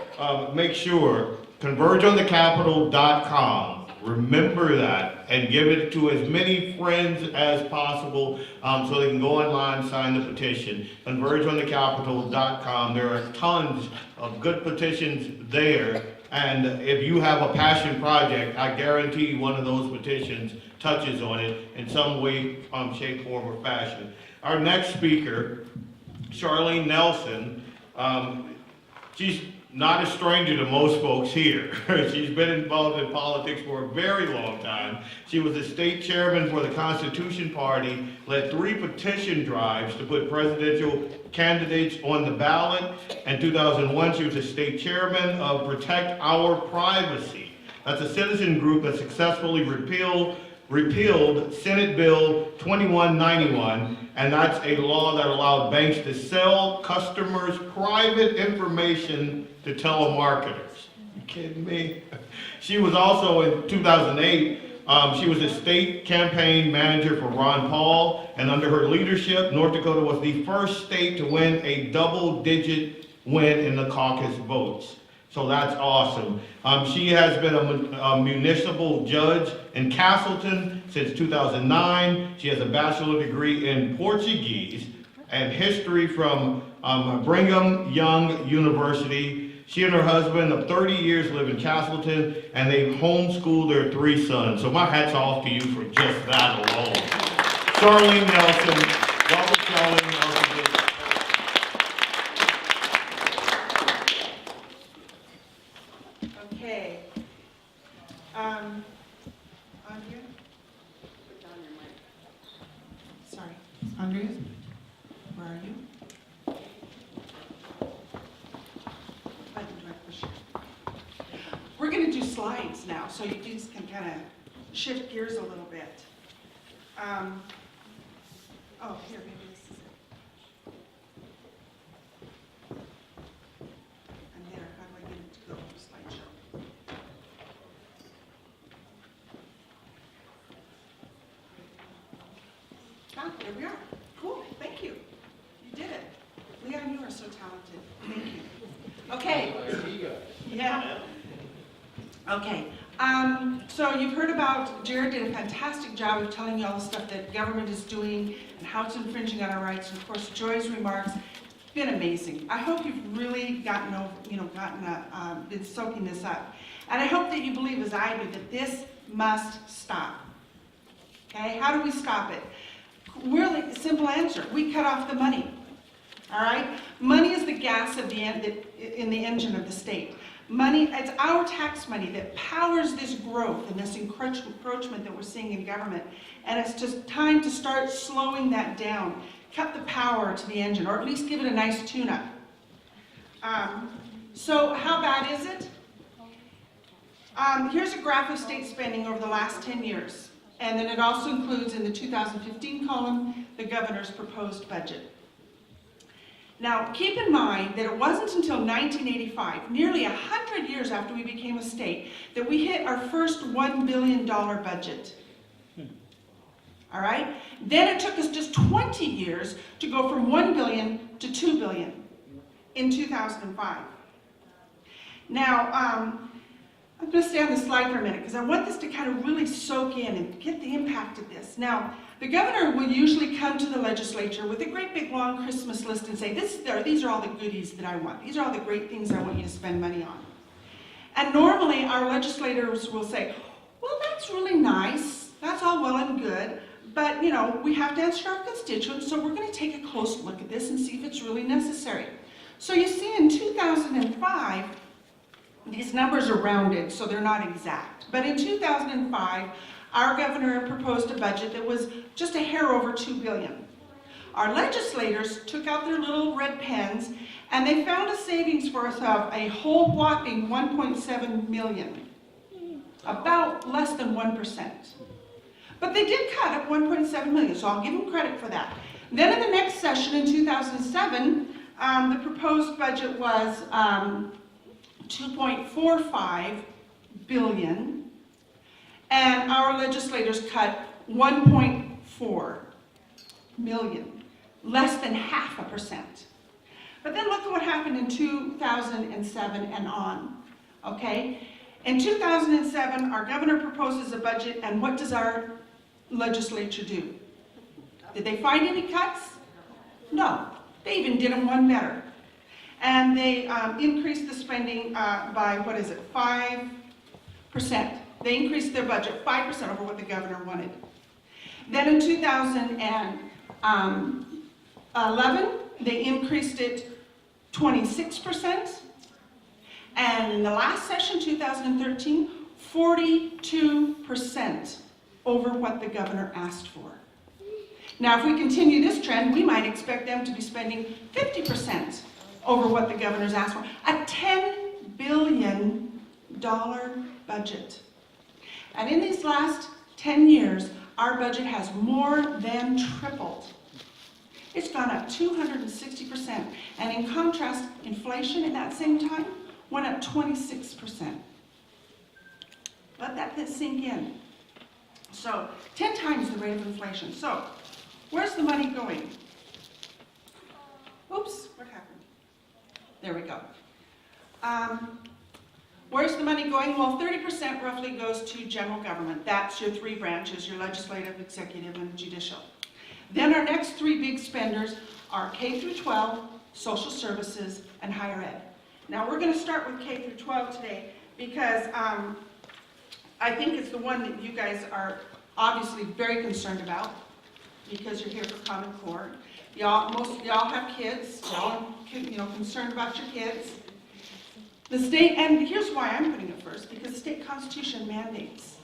Speaker 1: make sure, convergeonthecapital.com, remember that, and give it to as many friends as possible so they can go online, sign the petition. Convergeonthecapital.com. There are tons of good petitions there. And if you have a passion project, I guarantee one of those petitions touches on it in some way, shape, form, or fashion. Our next speaker, Charlene Nelson, she's not a stranger to most folks here. She's been involved in politics for a very long time. She was the state chairman for the Constitution Party, led 3 petition drives to put presidential candidates on the ballot. In 2001, she was the state chairman of Protect Our Privacy. That's a citizen group that successfully repealed Senate Bill 2191, and that's a law that allowed banks to sell customers' private information to telemarketers. You kidding me? She was also, in 2008, she was a state campaign manager for Ron Paul, and under her leadership, North Dakota was the first state to win a double-digit win in the caucus votes. So that's awesome. She has been a municipal judge in Castleton since 2009. She has a bachelor's degree in Portuguese and history from Brigham Young University. She and her husband of 30 years live in Castleton, and they homeschool their 3 sons. So my hat's off to you for just that alone. Charlene Nelson. Welcome, Charlene Nelson.
Speaker 6: Okay. Andrea? Sorry. Andrea? Where are you? Button do I push? We're going to do slides now, so you just can kind of shift gears a little bit. Oh, here, maybe this is it. And there, how do I get it to go to slideshow? Ah, there we are. Cool, thank you. You did it. Leon, you are so talented. Thank you. Okay. Yeah. Okay. So you've heard about, Jared did a fantastic job of telling you all the stuff that government is doing and how it's infringing on our rights. And of course, Joy's remarks, been amazing. I hope you've really been soaking this up. And I hope that you believe as I do that this must stop. Okay, how do we stop it? Really simple answer, we cut off the money. All right, money is the gas in the engine of the state. Money, it's our tax money that powers this growth and this encroachment that we're seeing in government. And it's just time to start slowing that down. Cut the power to the engine, or at least give it a nice tune-up. So how bad is it? Here's a graph of state spending over the last 10 years. And then it also includes in the 2015 column, the governor's proposed budget. Now, keep in mind that it wasn't until 1985, nearly 100 years after we became a state, that we hit our first $1 billion budget. All right? Then it took us just 20 years to go from 1 billion to 2 billion in 2005. Now, I'm going to stay on the slide for a minute because I want this to kind of really soak in and get the impact of this. Now, the governor will usually come to the legislature with a great big long Christmas list and say, these are all the goodies that I want. These are all the great things I want you to spend money on. And normally our legislators will say, well, that's really nice. That's all well and good. But, you know, we have to answer our constituents, so we're going to take a close look at this and see if it's really necessary. So you see in 2005, these numbers are rounded, so they're not exact. But in 2005, our governor proposed a budget that was just a hair over $2 billion. Our legislators took out their little red pens and they found a savings for us of a whole whopping 1.7 million. About less than 1%. But they did cut at 1.7 million, so I'll give them credit for that. Then in the next session in 2007, the proposed budget was 2.45 billion, and our legislators cut 1.4 million, less than 0.5%. But then look at what happened in 2007 and on, okay? In 2007, our governor proposes a budget, and what does our legislature do? Did they find any cuts? No. They even did them one better. And they increased the spending by, 5%. They increased their budget 5% over what the governor wanted. Then in 2011, they increased it 26%. And in the last session, 2013, 42% over what the governor asked for. Now, if we continue this trend, we might expect them to be spending 50% over what the governor's asked for. A $10 billion budget. And in these last 10 years, our budget has more than tripled. It's gone up 260%. And in contrast, inflation in that same time went up 26%. Let that sink in. So, 10 times the rate of inflation. So, where's the money going? Oops, what happened? There we go. Where's the money going? Well, 30% roughly goes to general government. That's your three branches, your legislative, executive, and judicial. Then our next three big spenders are K through 12, social services, and higher ed. Now, we're going to start with K through 12 today because I think it's the one that you guys are obviously very concerned about because you're here for Common Core. Most of y'all have kids. Y'all are concerned about your kids. The state, and here's why I'm putting it first, because the state constitution mandates.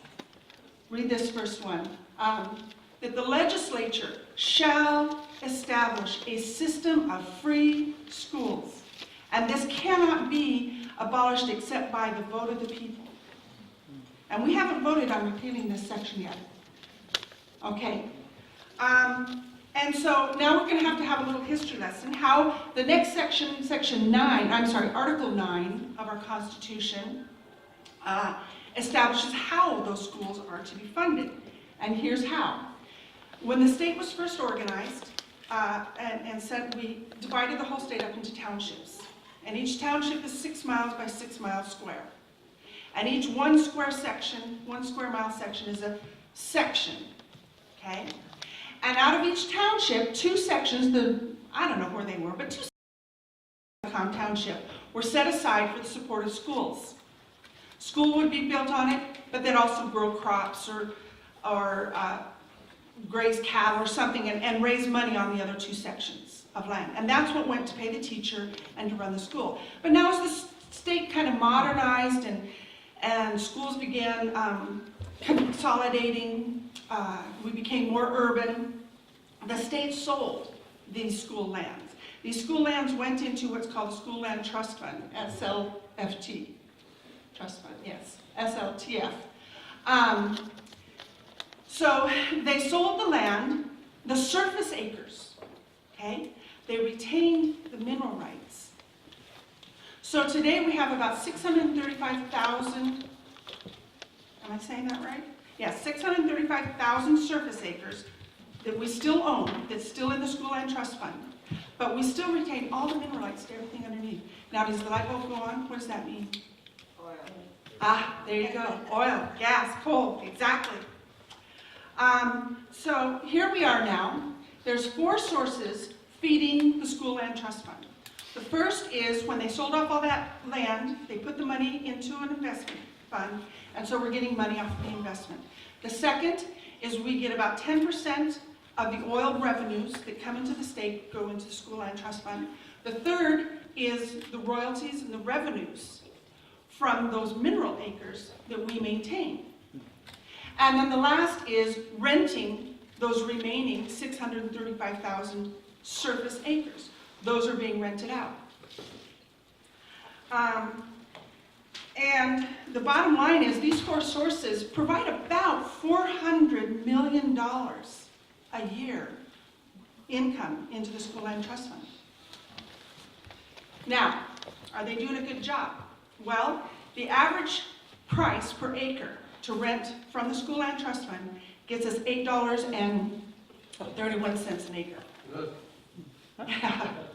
Speaker 6: Read this first one. That the legislature shall establish a system of free schools. And this cannot be abolished except by the vote of the people. And we haven't voted on repealing this section yet. Okay. And so now we're going to have a little history lesson, how the next section, Article 9 of our Constitution establishes how those schools are to be funded. And here's how. When the state was first organized, and said we divided the whole state up into townships. And each township is 6 miles by 6 miles square. And each 1 square mile section is a section, okay? And out of each township, 2 sections, I don't know where they were, but 2 sections of the township were set aside for the support of schools. School would be built on it, but they'd also grow crops or graze cattle or something and raise money on the other 2 sections of land. And that's what went to pay the teacher and to run the school. But now as the state kind of modernized and schools began consolidating, we became more urban, the state sold these school lands. These school lands went into what's called the School Land Trust Fund, SLFT. Trust Fund, yes, SLTF. So they sold the land, the surface acres, okay? They retained the mineral rights. So today we have about 635,000, am I saying that right? Yeah, 635,000 surface acres that we still own, that's still in the School Land Trust Fund. But we still retain all the mineral rights to everything underneath. Now, does the light bulb go on? What does that mean? Oil. Ah, there you go. Oil, gas, coal, exactly. So here we are now. There's 4 sources feeding the School Land Trust Fund. The first is when they sold off all that land, they put the money into an investment fund, and so we're getting money off of the investment. The second is we get about 10% of the oil revenues that come into the state go into the School Land Trust Fund. The third is the royalties and the revenues from those mineral acres that we maintain. And then the last is renting those remaining 635,000 surface acres. Those are being rented out. And the bottom line is these four sources provide about $400 million a year income into the School Land Trust Fund. Now, are they doing a good job? Well, the average price per acre to rent from the School Land Trust Fund gets us $8.31 an acre.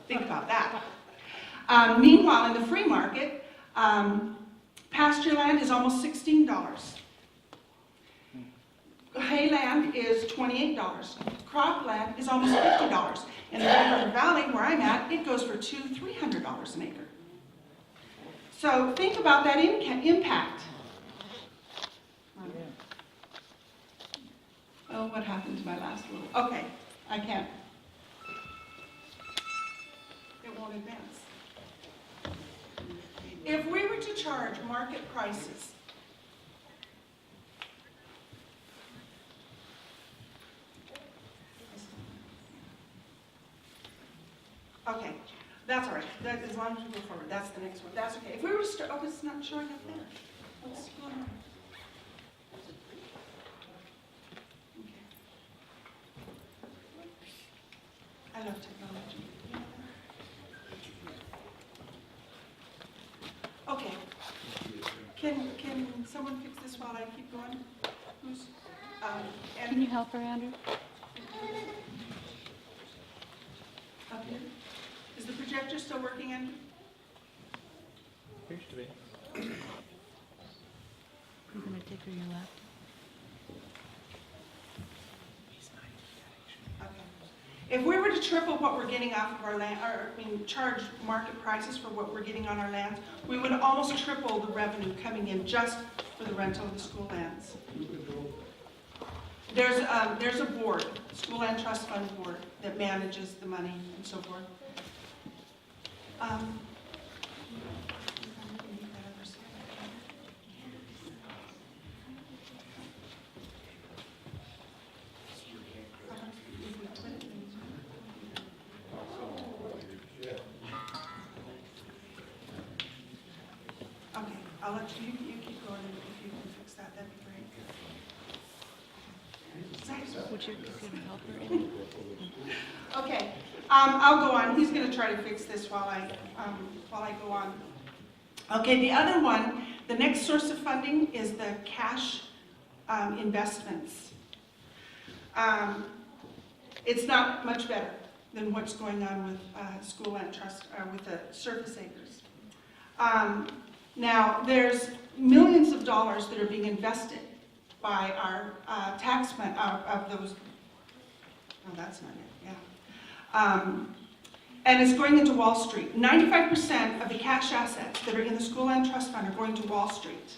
Speaker 6: Think about that. Meanwhile, in the free market, pasture land is almost $16. Hay land is $28. Cropland is almost $50. In the Converge Valley, where I'm at, it goes for $200-300 an acre. So think about that impact. Oh, what happened to my last little? Okay, I can't. It won't advance. If we were to charge market prices, okay, that's all right. That, as long as we go forward, that's the next one. That's okay. If we were to start, oh, it's not showing up there. What's going on? Okay. I love technology. Okay. Can someone fix this while I keep going? Who's,
Speaker 3: Can you help her, Andrew?
Speaker 6: up here? Is the projector still working, Andrew?
Speaker 7: Appears to be.
Speaker 3: I'm going to take her your laptop.
Speaker 6: Okay. If we were to triple what we're getting off of our land, or charge market prices for what we're getting on our lands, we would almost triple the revenue coming in just for the rental of the school lands. There's a board, School Land Trust Fund board, that manages the money and so forth. Okay, I'll let you keep going, and if you can fix that, that'd be great.
Speaker 3: Would you help her? Amy?
Speaker 6: Okay, I'll go on. He's going to try to fix this while I go on. Okay, the other one, the next source of funding is the cash investments. It's not much better than what's going on with School Land Trust, with the surface acres. Now, there's millions of dollars that are being invested by our tax money of those. Oh, that's not it. Yeah. And it's going into Wall Street. 95% of the cash assets that are in the School Land Trust Fund are going to Wall Street.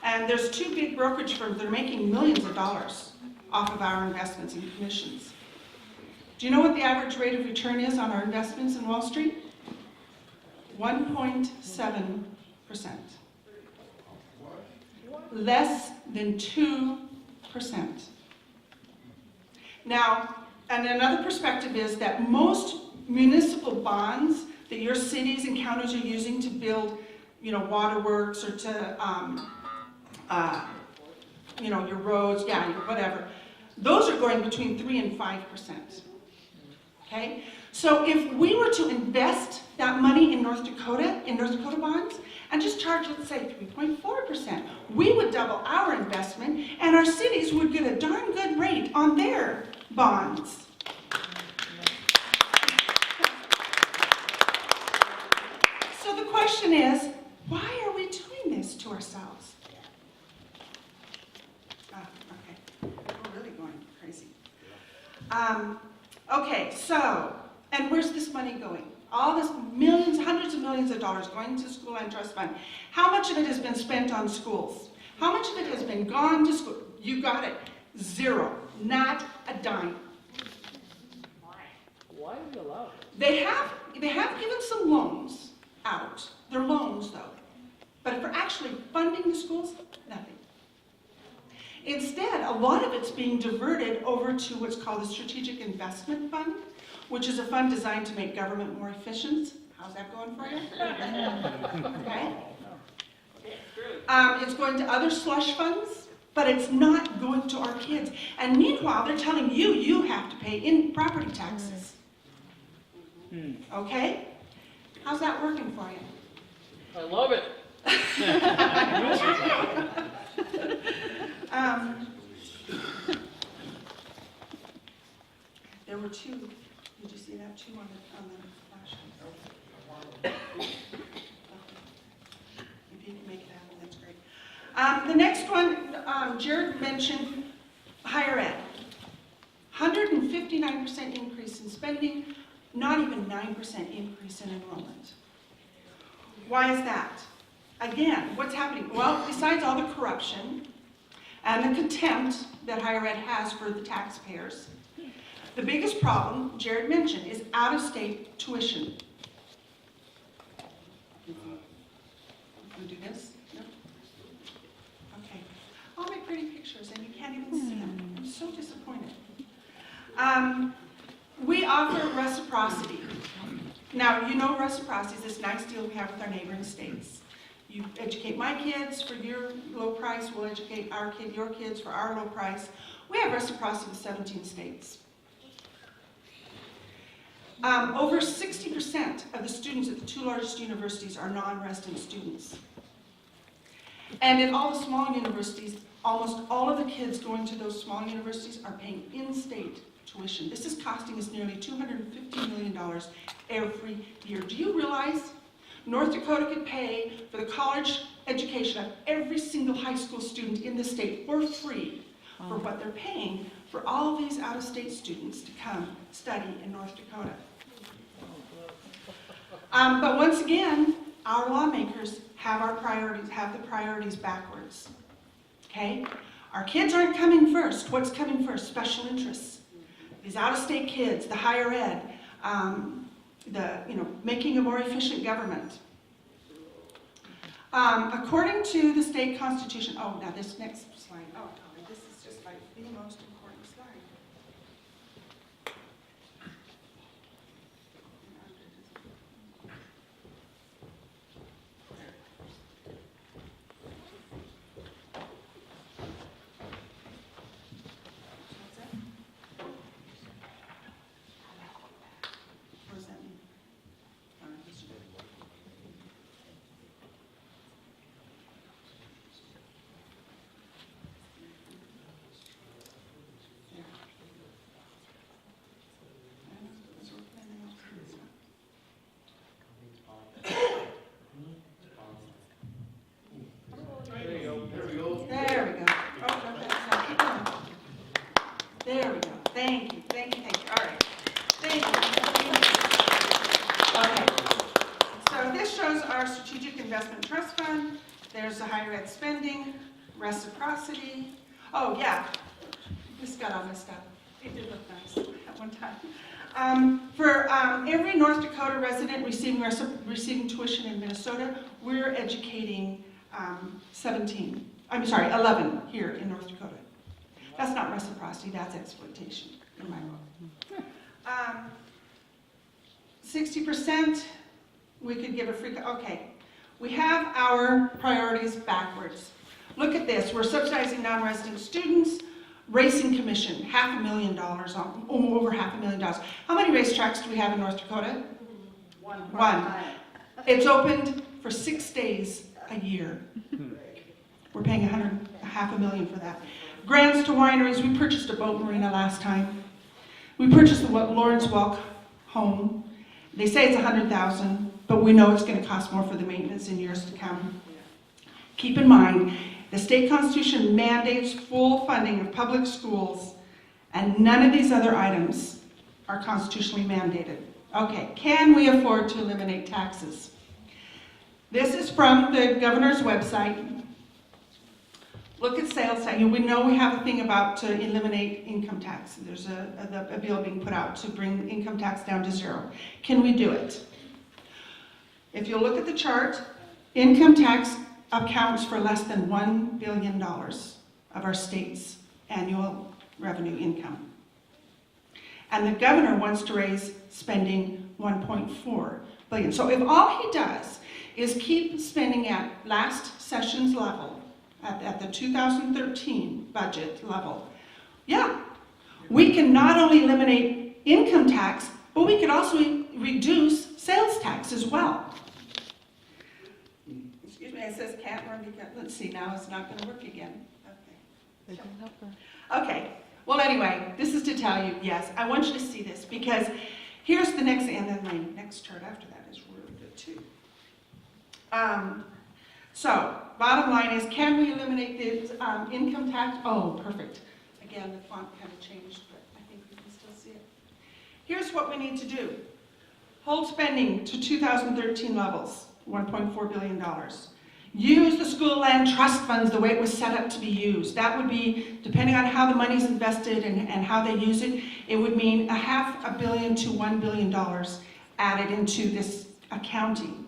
Speaker 6: And there's two big brokerage firms that are making millions of dollars off of our investments and commissions. Do you know what the average rate of return is on our investments in Wall Street? 1.7%. Less than 2%. Now, and another perspective is that most municipal bonds that your cities and counties are using to build, waterworks or to, your roads, your whatever, those are going between 3 and 5%. Okay? So if we were to invest that money in North Dakota bonds, and just charge, let's say, 3.4%, we would double our investment, and our cities would get a darn good rate on their bonds. So the question is, why are we doing this to ourselves? Okay, we're really going crazy. Okay, so, and where's this money going? All this millions, hundreds of millions of dollars going to School Land Trust Fund. How much of it has been spent on schools? How much of it has been gone to school? You got it. 0. Not a dime.
Speaker 7: Why are we allowed?
Speaker 6: They have given some loans out. They're loans, though. But for actually funding the schools, nothing. Instead, a lot of it's being diverted over to what's called the Strategic Investment Fund, which is a fund designed to make government more efficient. How's that going for you? Okay. It's going to other slush funds, but it's not going to our kids. And meanwhile, they're telling you, you have to pay in property taxes. Okay? How's that working for you?
Speaker 7: I love it.
Speaker 6: There were two. Did you see that? Two on the flash. If you can make it happen, that's great. The next one, Jared mentioned higher ed. 159% increase in spending, not even 9% increase in enrollment. Why is that? Again, what's happening? Well, besides all the corruption and the contempt that higher ed has for the taxpayers, the biggest problem, Jared mentioned, is out-of-state tuition. Can we do this? No? Okay. I'll make pretty pictures and you can't even see them. I'm so disappointed. We offer reciprocity. Now, you know reciprocity is this nice deal we have with our neighboring states. You educate my kids for your low price, we'll educate your kids for our low price. We have reciprocity with 17 states. Over 60% of the students at the two largest universities are non-resident students. And in all the small universities, almost all of the kids going to those small universities are paying in-state tuition. This is costing us nearly $250 million every year. Do you realize North Dakota could pay for the college education of every single high school student in the state for free for what they're paying for all these out-of-state students to come study in North Dakota? But once again, our lawmakers have the priorities backwards. Okay? Our kids aren't coming first. What's coming first? Special interests. These out-of-state kids, the higher ed, making a more efficient government. According to the state constitution, oh, now this next slide, oh, this is just like the most important slide. What does that mean? There we go. Oh, no, that's not. Keep going. There we go. Thank you. All right. Thank you. Okay. So this shows our Strategic Investment Trust Fund. There's the higher ed spending, reciprocity. Oh, yeah. This got all messed up. It did look nice at one time. For every North Dakota resident receiving tuition in Minnesota, we're educating 11 here in North Dakota. That's not reciprocity, that's exploitation in my book. 60%, we could give a free, okay. We have our priorities backwards. Look at this, we're subsidizing non-resident students, racing commission, $500,000, over $500,000. How many racetracks do we have in North Dakota? One. It's opened for 6 days a year. We're paying $500,000 for that. Grants to wineries, we purchased a boat marina last time. We purchased the Lawrence Welk home. They say it's $100,000, but we know it's going to cost more for the maintenance in years to come. Keep in mind, the state constitution mandates full funding of public schools, and none of these other items are constitutionally mandated. Okay, can we afford to eliminate taxes? This is from the governor's website. Look at sales tax. We know we have a thing about to eliminate income tax. There's a bill being put out to bring income tax down to 0. Can we do it? If you look at the chart, income tax accounts for less than $1 billion of our state's annual revenue income. And the governor wants to raise spending 1.4 billion. So if all he does is keep spending at last session's level, at the 2013 budget level, yeah, we can not only eliminate income tax, but we could also reduce sales tax as well. Excuse me, it says can't run because, let's see, now it's not gonna work again.
Speaker 3: They can help her.
Speaker 6: Okay, well anyway, this is to tell you, yes, I want you to see this because here's the next, and then my next chart after that is really good too. So, bottom line is, can we eliminate the income tax? Oh, perfect. Again, the font kind of changed, but I think we can still see it. Here's what we need to do. Hold spending to 2013 levels, $1.4 billion. Use the school land trust funds the way it was set up to be used. That would be, depending on how the money's invested and how they use it, it would mean $500 million to $1 billion added into this accounting.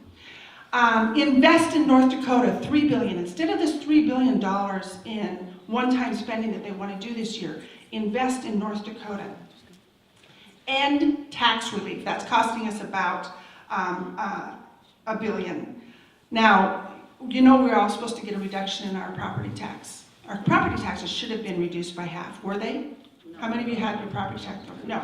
Speaker 6: Invest in North Dakota, $3 billion. Instead of this $3 billion in one-time spending that they want to do this year, invest in North Dakota. End tax relief. That's costing us about $1 billion. Now, you know we're all supposed to get a reduction in our property tax. Our property taxes should have been reduced by half. Were they? No. How many of you had your property tax? No.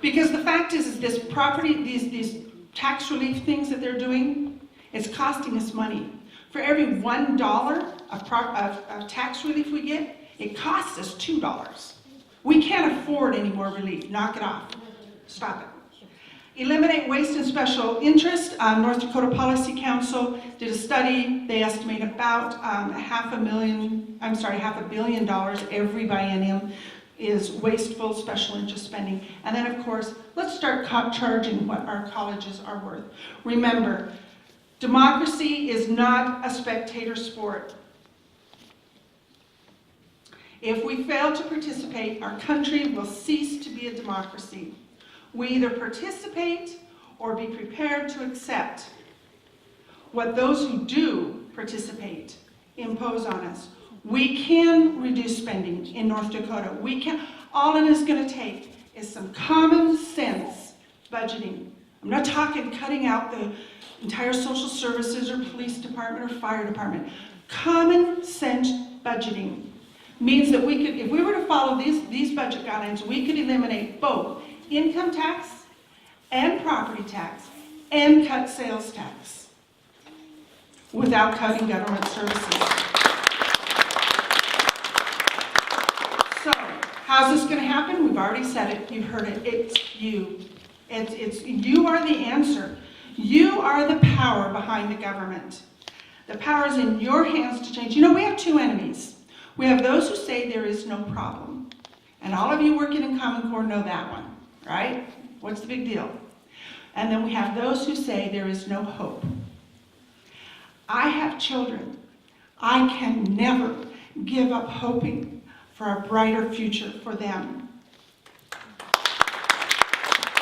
Speaker 6: Because the fact is this property, these tax relief things that they're doing, it's costing us money. For every $1 of tax relief we get, it costs us $2. We can't afford any more relief. Knock it off. Stop it. Eliminate waste and special interest. North Dakota Policy Council did a study. They estimate about $500 million every biennium is wasteful special interest spending. And then of course, let's start charging what our colleges are worth. Remember, democracy is not a spectator sport. If we fail to participate, our country will cease to be a democracy. We either participate or be prepared to accept what those who do participate impose on us. We can reduce spending in North Dakota. We can. All it is going to take is some common sense budgeting. I'm not talking cutting out the entire social services or police department or fire department. Common sense budgeting means that we could, if we were to follow these budget guidelines, we could eliminate both income tax and property tax and cut sales tax without cutting government services. So, how's this going to happen? We've already said it. You've heard it. It's you. You are the answer. You are the power behind the government. The power is in your hands to change. You know, we have two enemies. We have those who say there is no problem. And all of you working in Common Core know that one, right? What's the big deal? And then we have those who say there is no hope. I have children. I can never give up hoping for a brighter future for them.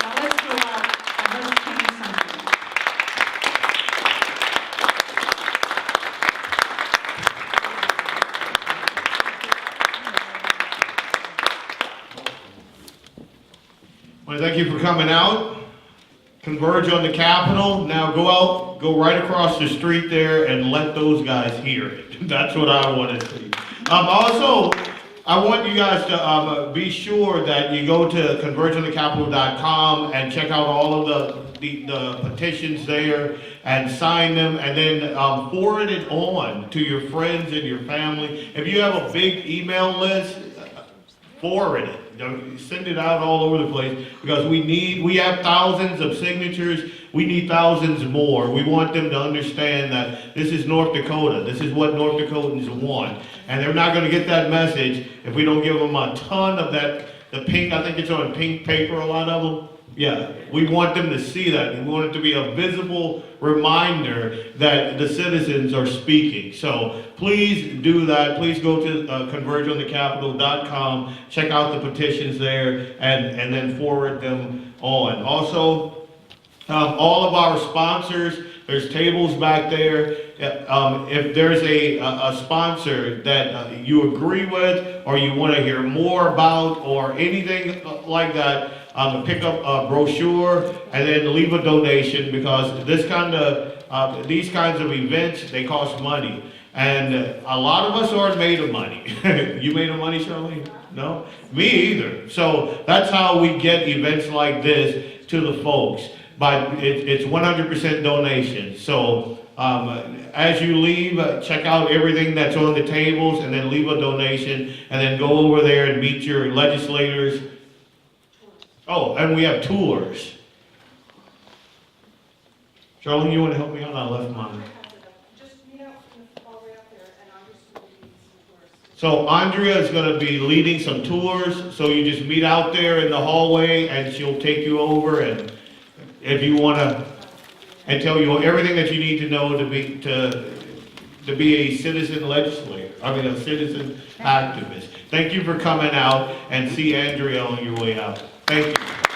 Speaker 6: Now let's go out and let's change something.
Speaker 1: Well, thank you for coming out. Converge on the Capitol. Now go out, go right across the street there and let those guys hear it. That's what I want to see. Also, I want you guys to be sure that you go to convergeonthecapital.com and check out all of the petitions there and sign them, and then forward it on to your friends and your family. If you have a big email list, forward it. Send it out all over the place, because we have thousands of signatures. We need thousands more. We want them to understand that this is North Dakota. This is what North Dakotans want. And they're not going to get that message if we don't give them a ton of that, the pink, I think it's on pink paper, a lot of them. Yeah, we want them to see that. We want it to be a visible reminder that the citizens are speaking. So please do that. Please go to convergeonthecapital.com, check out the petitions there, and then forward them on. Also, all of our sponsors, there's tables back there. if there's a sponsor that you agree with, or you want to hear more about, or anything like that, pick up a brochure and then leave a donation, because these kinds of events, they cost money. And a lot of us aren't made of money. You made of money, Shirley? No? Me either. So that's how we get events like this to the folks. But it's 100% donation. So as you leave, check out everything that's on the tables, and then leave a donation, and then go over there and meet your legislators. Oh, and we have tours. Charlene, you want to help me out? I left mine. So Andrea is going to be leading some tours, so you just meet out there in the hallway, and she'll take you over, and if you want to, and tell you everything that you need to know to be a citizen legislator, a citizen activist. Thank you for coming out, and see Andrea on your way out. Thank you.